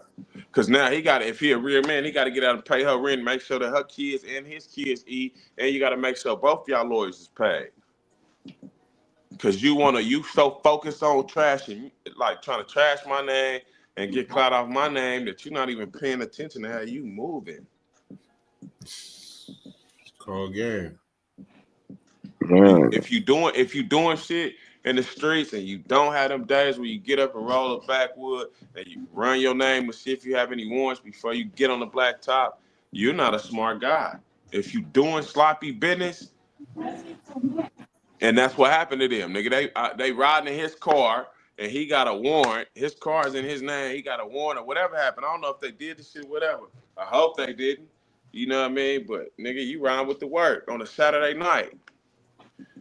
Cause now if he a real man, he gotta get out and pay her rent, make sure that her kids and his kids eat, and you gotta make sure both y'all lawyers is paid. Cause you so focused on trashing, like trying to trash my name and get clout off my name that you're not even paying attention to how you moving. Call game. Man. If you doing shit in the streets and you don't have them days where you get up and roll a backwood and you run your name and see if you have any warrants before you get on the black top, you're not a smart guy. If you doing sloppy business, and that's what happened to them, nigga. They riding in his car and he got a warrant. His car's in his name. He got a warrant or whatever happened. I don't know if they did the shit, whatever. I hope they didn't. You know what I mean? But nigga, you ride with the work on a Saturday night.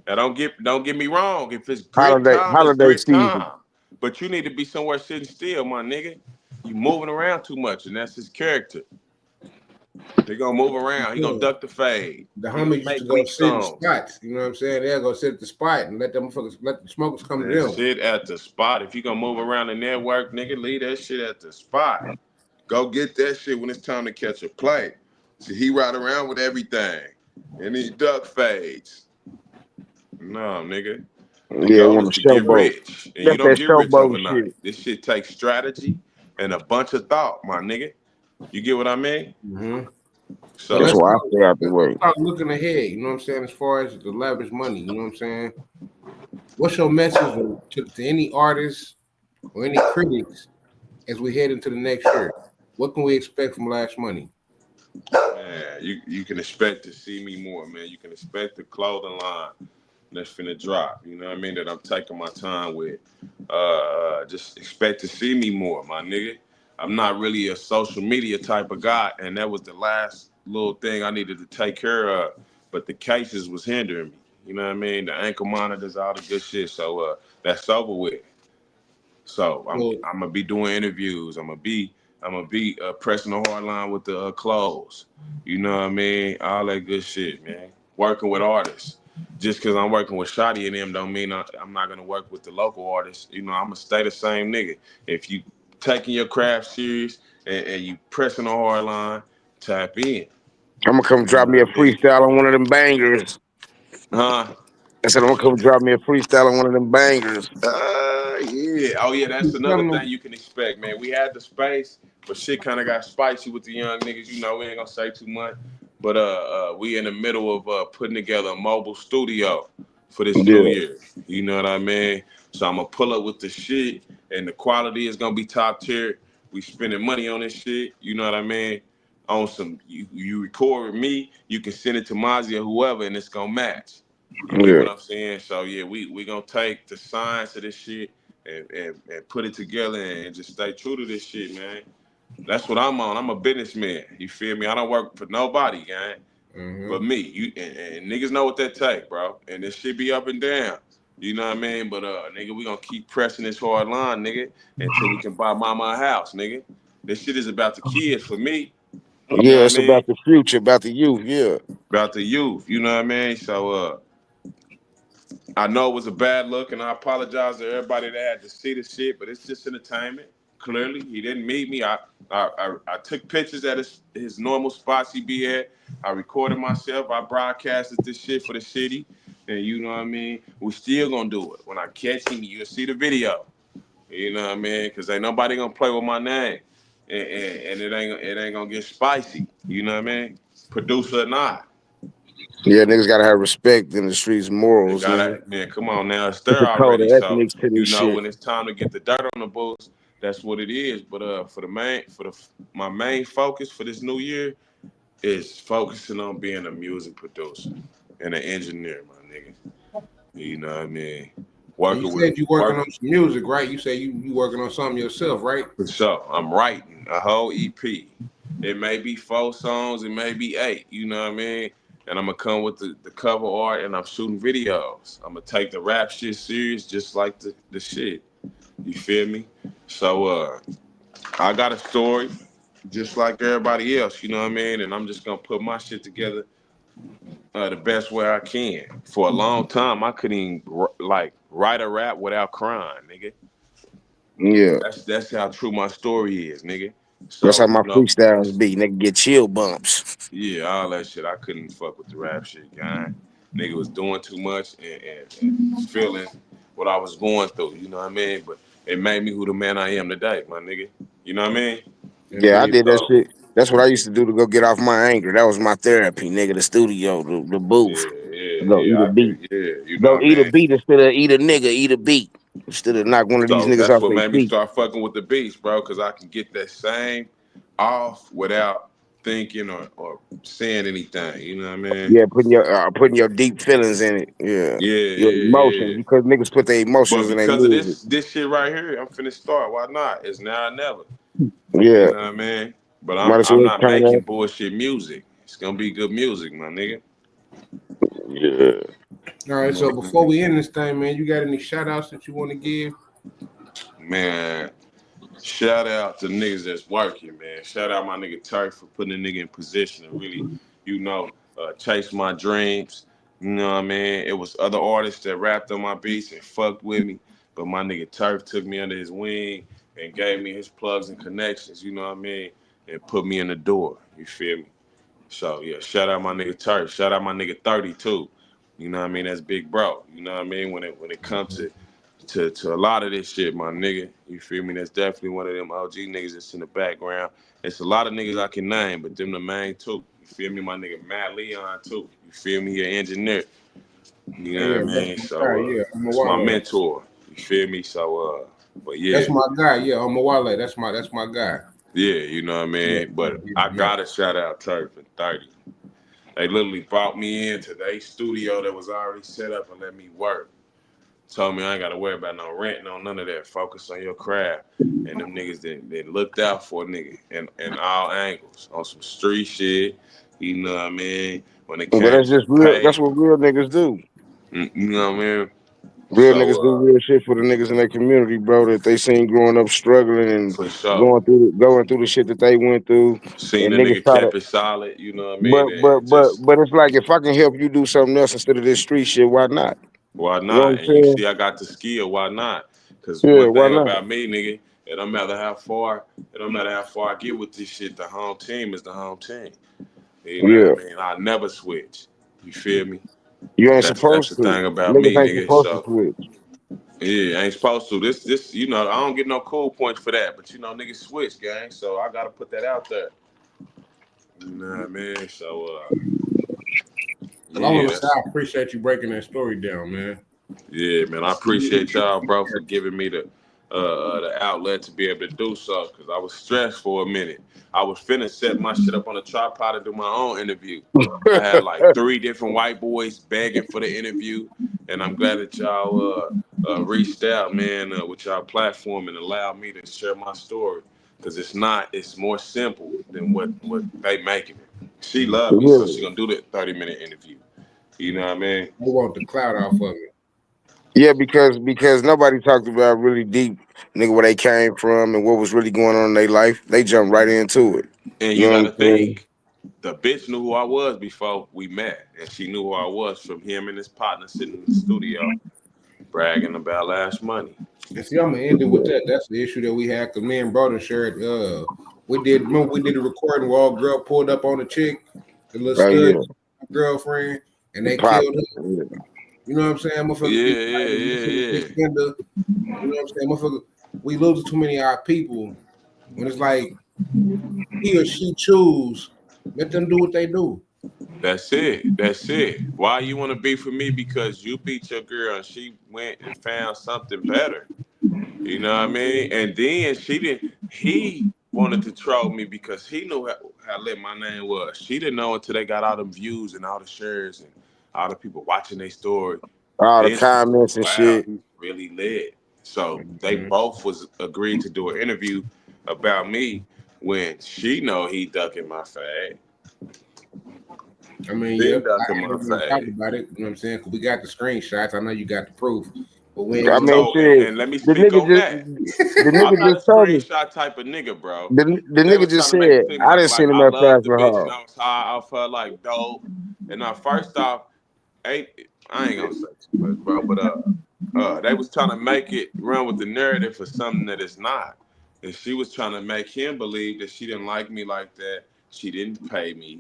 Now don't get me wrong. If it's grit time, it's Holiday grit season. time. But you need to be somewhere sitting still, my nigga. You moving around too much, and that's his character. He gonna move around. He gonna Yeah. duck the fade. The He gonna homies used to make go weak sit in songs. spots. You know what I'm saying? They'll go sit at the spot and let the smokers come to And them. sit at the spot. If you gonna move around the network, nigga, leave that shit at the spot. Go get that shit when it's time to catch a play. See, he ride around with everything, and he duck fades. No, nigga. The Yeah, goal is want to to get showboat. rich, and you That's don't that get rich showboat overnight. shit. This shit takes strategy and a bunch of thought, my nigga. You get what I mean? Mm-hmm. So That's So, why I stay out the let's way. start looking ahead. You know what I'm saying? As far as the lavish money, you know what I'm saying? What's your message to any artists or any critics as we head into the next year? What can we expect from Lash Money? man, you can expect to see me more, man. You can expect the clothing line that's finna drop. You know what I mean? That I'm taking my time with. Just expect to see me more, my nigga. I'm not really a social media type of guy, and that was the last little thing I needed to take care of, but the cases was hindering me. You know what I mean? The ankle monitors, all the good shit. So that's over with. So Well, I'm gonna be doing interviews. I'm gonna be pressing the hard line with the clothes. You know what I mean? All that good shit, man. Working with artists. Just because I'm working with Shotty and them don't mean I'm not gonna work with the local artists. You know, I'm gonna stay the same nigga. If you taking your craft serious and you pressing the hard line, tap in. I'm gonna come You drop know me what a I mean? freestyle on one of them bangers. Huh? I said I'm gonna come drop me a freestyle on one of them bangers. Yeah. Oh, yeah. That's another telling them, thing you can expect, man. We had the space, but shit kind of got spicy with the young niggas. You know, we ain't gonna say too much, but we in the middle of putting together a mobile studio for this new Yeah, year. You know what I mean? So I'm gonna pull up with the shit, and the quality is gonna be top tier. We spending money on this shit. You know what I mean? On some, you record with me, you can send it to Mozzie or whoever, and it's gonna match. You get yeah, what I'm saying? So yeah, we gonna take the science of this shit and put it together and just stay true to this shit, man. That's what I'm on. I'm a businessman. You feel me? I don't work for nobody, gang, but me. You and niggas know what that take, bro. And this shit be up and down. You know what I mean? But nigga, we gonna keep pressing this hard line, nigga, until we can buy mama a house, nigga. This shit is about the kids for me. You know yeah. what I It's mean? about the future, about the youth. Yeah, About the youth. You know what I mean? So I know it was a bad look, and I apologize to everybody that had to see the shit, but it's just entertainment. Clearly, he didn't meet me. I took pictures at his normal spots he be at. I recorded myself. I broadcasted this shit for the city, and you know what I mean. We still gonna do it. When I catch him, you'll see the video. You know what I mean? Because ain't nobody gonna play with my name, and it ain't gonna get spicy. You know what I mean? Producer or not. yeah. Niggas gotta have respect in the streets, They morals, gotta, nigga. man, come on now. It's It's there a code already. of So, ethics to you this know, shit. when it's time to get the dirt on the bulls, that's what it is. But my main focus for this new year is focusing on being a music producer and an engineer, my nigga. You know what I mean? and you Working with said you working work on some music, right? You say you working on something yourself, right? for sure. I'm writing a whole EP. It may be 4 songs, it may be 8, you know what I mean? And I'm gonna come with the cover art and I'm shooting videos. I'm gonna take the rap shit serious just like the shit. You feel me? So I got a story just like everybody else, you know what I mean? And I'm just gonna put my shit together the best way I can. For a long time, I couldn't even like write a rap without crying, nigga. Yeah, That's how true my story is, nigga. that's how So my you know, freestyles be. Nigga get chill bumps. yeah, all that shit. I couldn't fuck with the rap shit, guy. Nigga was doing too much and feeling what I was going through. You know what I mean? But it made me who the man I am today, my nigga. You know what I mean? Yeah, I Indeed. did that So shit. That's what I used to do to go get off my anger. That was my therapy, nigga. The studio, the booth. Go eat a I beat. could, yeah. You know Go what I eat a mean? beat instead of eat a nigga. Eat a beat instead of knock one of these So niggas that's off what their made me feet. start fucking with the beats, bro, because I can get that same off without thinking or saying anything. You know what I mean? Yeah, putting your deep feelings in it. Yeah, Yeah, your yeah, emotions yeah. because niggas put their But emotions in their because of music. this shit right here, I'm finna start. Why not? It's now or never. You Yeah, know what I mean? But I'm might as I'm well not turn making that. bullshit music. It's gonna be good music, my nigga. Yeah, All right. So before we end this thing, man, you got any shout outs that you want to give? Man, shout out to niggas that's working, man. Shout out my nigga Turk for putting a nigga in position to really, chase my dreams. You know what I mean? It was other artists that rapped on my beats and fucked with me, but my nigga Turf took me under his wing and gave me his plugs and connections, you know what I mean? And put me in the door. You feel me? So yeah, shout out my nigga Turf. Shout out my nigga 30 too. You know what I mean? That's big bro. You know what I mean? When it comes to a lot of this shit, my nigga. You feel me? That's definitely one of them OG niggas that's in the background. It's a lot of niggas I can name, but them the main two. You feel me? My nigga Matt Leon too. You feel me? He an engineer. You Oh know yeah, what I that's mean? my guy. So Yeah, I'm a that's my Wale. mentor. You feel me? So but That's yeah. my guy. Yeah, I'm a Wale. That's my guy. Yeah, you know what I Yeah, mean? yeah, But yeah, I yeah. gotta shout out Turf and 30. They literally brought me into their studio that was already set up and let me work. Told me I ain't gotta worry about no rent, no none of that. Focus on your craft. And them niggas that looked out for a nigga in all angles on some street shit. You know what I mean? When it But came that's to just the real. pay, That's what real niggas do. you know what I mean? Real niggas do So real shit for the niggas in their community, bro. That they seen growing up struggling and for sure. going through the shit that they went through, Seen and the niggas nigga try to. kept it solid, you know what I mean? But but And but just but it's like if I can help you do something else instead of this street shit, why not? why You know what not? I'm And you saying? see I got the skill, why not? Cause Yeah, one why thing not? about me, nigga, it don't matter how far I get with this shit, the home team is the home team. You know Yeah, what I mean? I never switch. You feel me? you ain't That's supposed the to. thing about Niggas me, ain't nigga. supposed to So switch. yeah, I ain't supposed to. This, you know, I don't get no cool points for that. But you know, niggas switch, gang. So I gotta put that out there. You know what I mean? So Well, I want yeah, to say I that's appreciate you breaking that story down, man. yeah, man. I appreciate y'all, bro, for giving me the outlet to be able to do so. Cause I was stressed for a minute. I was finna set my shit up on a tripod and do my own interview. I had like 3 different white boys begging for the interview, and I'm glad that y'all reached out, man, with y'all platform and allowed me to share my story. Cause it's not. It's more simple than what they making it. She loved me, so she Yeah, gonna do that 30-minute interview. You know what I mean? I want the cloud off of it. yeah, because nobody talked about really deep, nigga, where they came from and what was really going on in their life. They jumped right into it. And You you know got what to I'm saying? think, the bitch knew who I was before we met, and she knew who I was from him and his partner sitting in the studio bragging about Lash money. And see, I'm gonna end it with that. That's the issue that we had because me and brother shared. Remember we did a recording where all girl pulled up on the chick, the little Oh stud yeah, girlfriend, and they pop. killed her. Yeah. You know what I'm saying? Motherfuckers Yeah, get yeah, yeah, yeah. gender. You know what I'm saying? Motherfucker, we lose too many of our people when it's like he or she choose. Let them do what they do. That's it. That's it. Why you want to be for me? Because you beat your girl and she went and found something better. You know what I mean? And then she didn't. He wanted to troll me because he knew how lit my name was. She didn't know until they got all them views and all the shares and all the people watching their story. All the Then she was comments like, and "Wow, shit. he's really lit." So they Mhm. both was agreed to do an interview about me when she know he ducking my fade, I mean, been yep. ducking I my didn't want to talk fade. about it. You know what I'm saying? Because we got the screenshots. I know you got the proof, but we ain't I gonna mean, talk. So shit. and let me The speak nigga on just, that. the I'm nigga not a just told me. screenshot type of nigga, bro. The Cause they nigga was just trying to make said it seem I like didn't seen him I at love the Faster bitch and Hall. I was high. I felt like dope. And first off, ain't I ain't gonna say too much, bro. But they was trying to make it run with the narrative for something that it's not. And she was trying to make him believe that she didn't like me like that. She didn't pay me.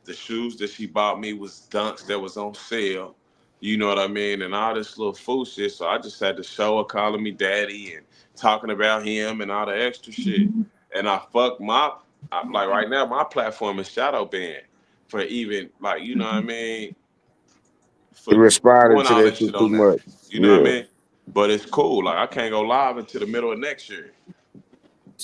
The shoes that she bought me was dunks that was on sale. You know what I mean? And all this little fool shit. So I just had to show her calling me daddy and talking about him and all the extra shit. And like right now, my platform is shadow banned for even like, you know what I mean? He For responded doing to all that that shit shit too on there. much. You know what I Yeah. mean? But it's cool. Like I can't go live until the middle of next year.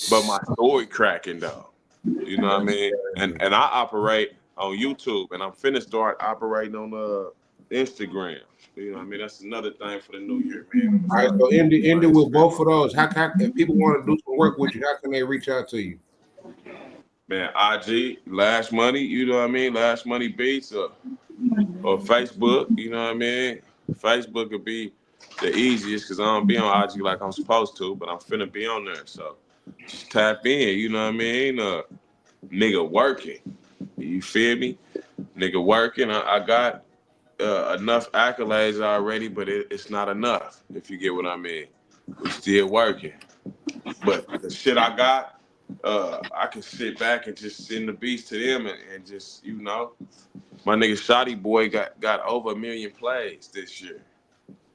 But my story cracking though. You know what I That's mean? crazy. And I operate on YouTube, and I'm finna start operating on Instagram. You know what I mean? That's another thing for the new year, man. I'm gonna All right, start so end it my with Instagram both of on. those. How if people want to do some work with you, how can they reach out to you? Man, IG, Lash Money, you know what I mean? Lash Money Beats or Facebook, you know what I mean? Facebook could be the easiest because I don't be on IG like I'm supposed to, but I'm finna be on there. So just tap in, you know what I mean? Nigga working. You feel me? Nigga working. I got enough accolades already, but it's not enough, if you get what I mean. We still working. But the shit I got, I can sit back and just send the beats to them and just, you know, my nigga Shotty Boy got over 1 million plays this year.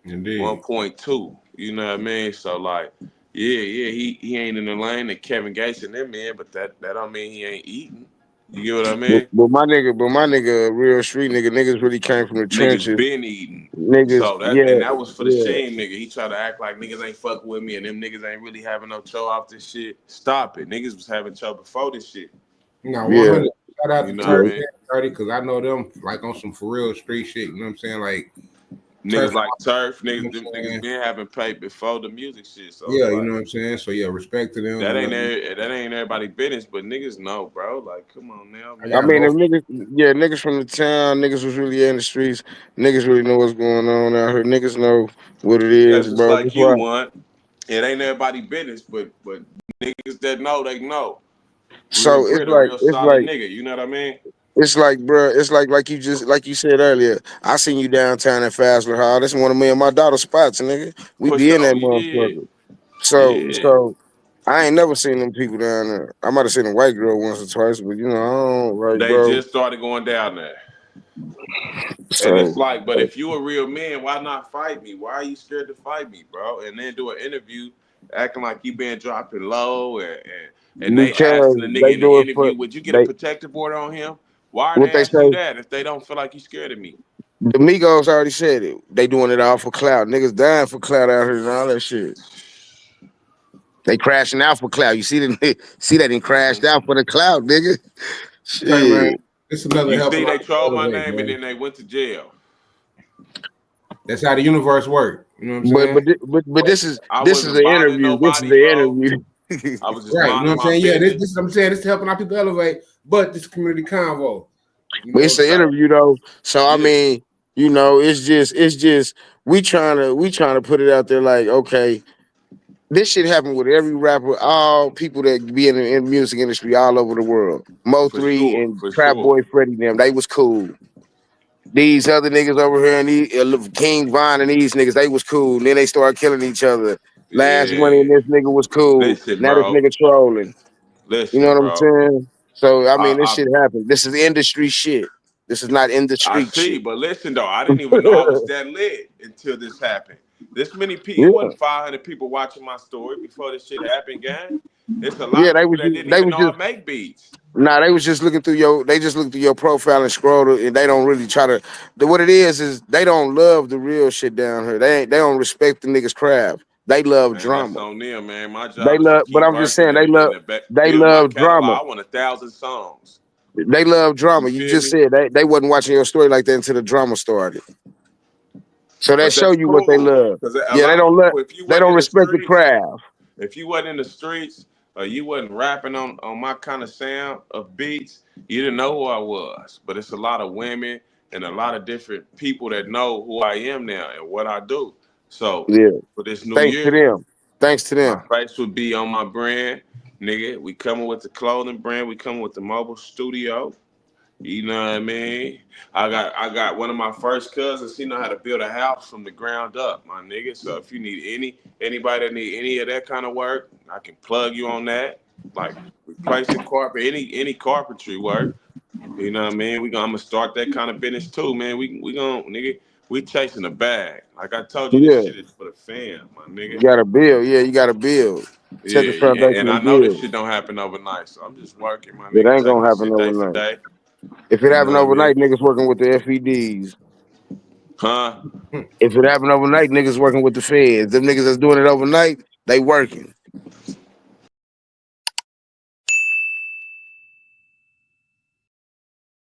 Indeed. 1.2. You know what I mean? So like, yeah, he ain't in the lane that Kevin Gates and them in, but that don't mean he ain't eating. You get what I mean? But my nigga, a real street nigga, niggas really came from the Niggas trenches. been eating. Niggas, So yeah, that was for the yeah, shame nigga. He tried to act like niggas ain't fucking with me and them niggas ain't really having no show off this shit. Stop it. Niggas was having show before this shit. No, yeah, 100. Shout out You to know what I yeah. Turkey mean? and 30 because I know them like on some for real street shit. You know what I'm saying? Like Turf. Niggas like Turf, You know niggas, what them I'm niggas saying? been having paid before the music shit. So it's Yeah, you like know what I'm saying. So yeah, respect to them. that You know, ain't everybody business, but niggas know, bro. Like, come on now, I I gotta man. mean, go. if niggas, yeah, niggas from the town, niggas was really in the streets. Niggas really know what's going on out here. Niggas know what it Yeah, is, just bro. like That's you why. want. It ain't everybody business, but niggas that know, they know. Real So grit, a real solid nigga. You know what I mean? it's like, bro, it's like you just like you said earlier. I seen you downtown in Fazler Hall. That's one of me and my daughter's spots, nigga. We For be in that sure. Yeah. motherfucker. So, Yeah. so I ain't never seen them people down there. I might have seen a white girl once or twice, but you know, I don't like, They bro. just started going down there. And it's So, like, but if you a real man, why not fight me? Why are you scared to fight me, bro? And then do an interview acting like you been dropping low and they because asking the nigga they in the do it for interview, would you get a they protective order on him? Why are what they they asking you say. that if they don't feel like you scared of me? The Migos already said it. They doing it all for clout. Niggas dying for clout out here and all that shit. They crashing out for clout. You see that? See that? They crashed Mhm. out for the clout, nigga. Okay, man. Shit. It's another You helping see, out they trolled the my elevate, name and man. then they went to jail. That's how the universe works. You know what I'm But saying? but thi- but but this is I this is wasn't the bothering interview. This is nobody, the bro. interview. I was just Right. You know minding what I'm my saying? Yeah, this business. is what I'm saying. This is helping our people elevate, but this community convo. You But know, it's an So, interview though. So I yeah, mean, you know, it's just we trying to put it out there like, okay, this shit happen with every rapper, all people that be in the music industry all over the world. Mo for three sure, and for Trap sure. Boy Freddie them, they was cool. These other niggas over here and these King Von and these niggas, they was cool. And then they started killing each other. Last Money Yeah. and this nigga was cool. Listen, Now this bro. nigga trolling. You know Listen, what I'm bro. saying? So I mean, this I shit happened. This is industry shit. This is not in the I street see, shit. but listen though, I didn't even know I was that lit until this happened. This many people, Yeah, it wasn't 500 people watching my story before this shit happened, gang. It's a lot yeah. of people that didn't They even was know I just make beats. nah. They was just looking through your. They just looked through your profile and scrolled, and they don't really try to. What it is they don't love the real shit down here. They don't respect the niggas' craft. They love Man, that's drama. on them, man. My They job is to love, but keep I'm just working saying and they build my love drama. catalog. I want 1,000 songs. They love You drama. You feel just me? said they wasn't watching your story like that until the drama started. So that But show that's you what they cool. love. Because a Yeah, lot of people, if you they wasn't don't in the respect the streets, craft. if you wasn't in the streets or you wasn't rapping on my kind of sound of beats, you didn't know who I was. But it's a lot of women and a lot of different people that know who I am now and what I do. So Yeah. for this new Thanks to year, them. Thanks to my them. face would be on my brand, nigga. We coming with the clothing brand. We coming with the mobile studio. You know what I mean? I got one of my first cousins. He know how to build a house from the ground up, my nigga. So if you need anybody that need any of that kind of work, I can plug you on that. Like replacing carpet, any carpentry work. You know what I mean? I'm gonna start that kind of business too, man. We gonna nigga. We chasing a bag. Like I told you, this Yeah. shit is for the fam, my You nigga. gotta build. Yeah, you gotta build. Set the Yeah, foundation and I and know this build. shit don't happen overnight. So I'm just working, my It nigga, ain't taking gonna this happen shit day for overnight. day. If it You know happened what I mean? overnight, niggas working with the FEDs. Huh? If it happened overnight, niggas working with the feds. Them niggas that's doing it overnight, they working.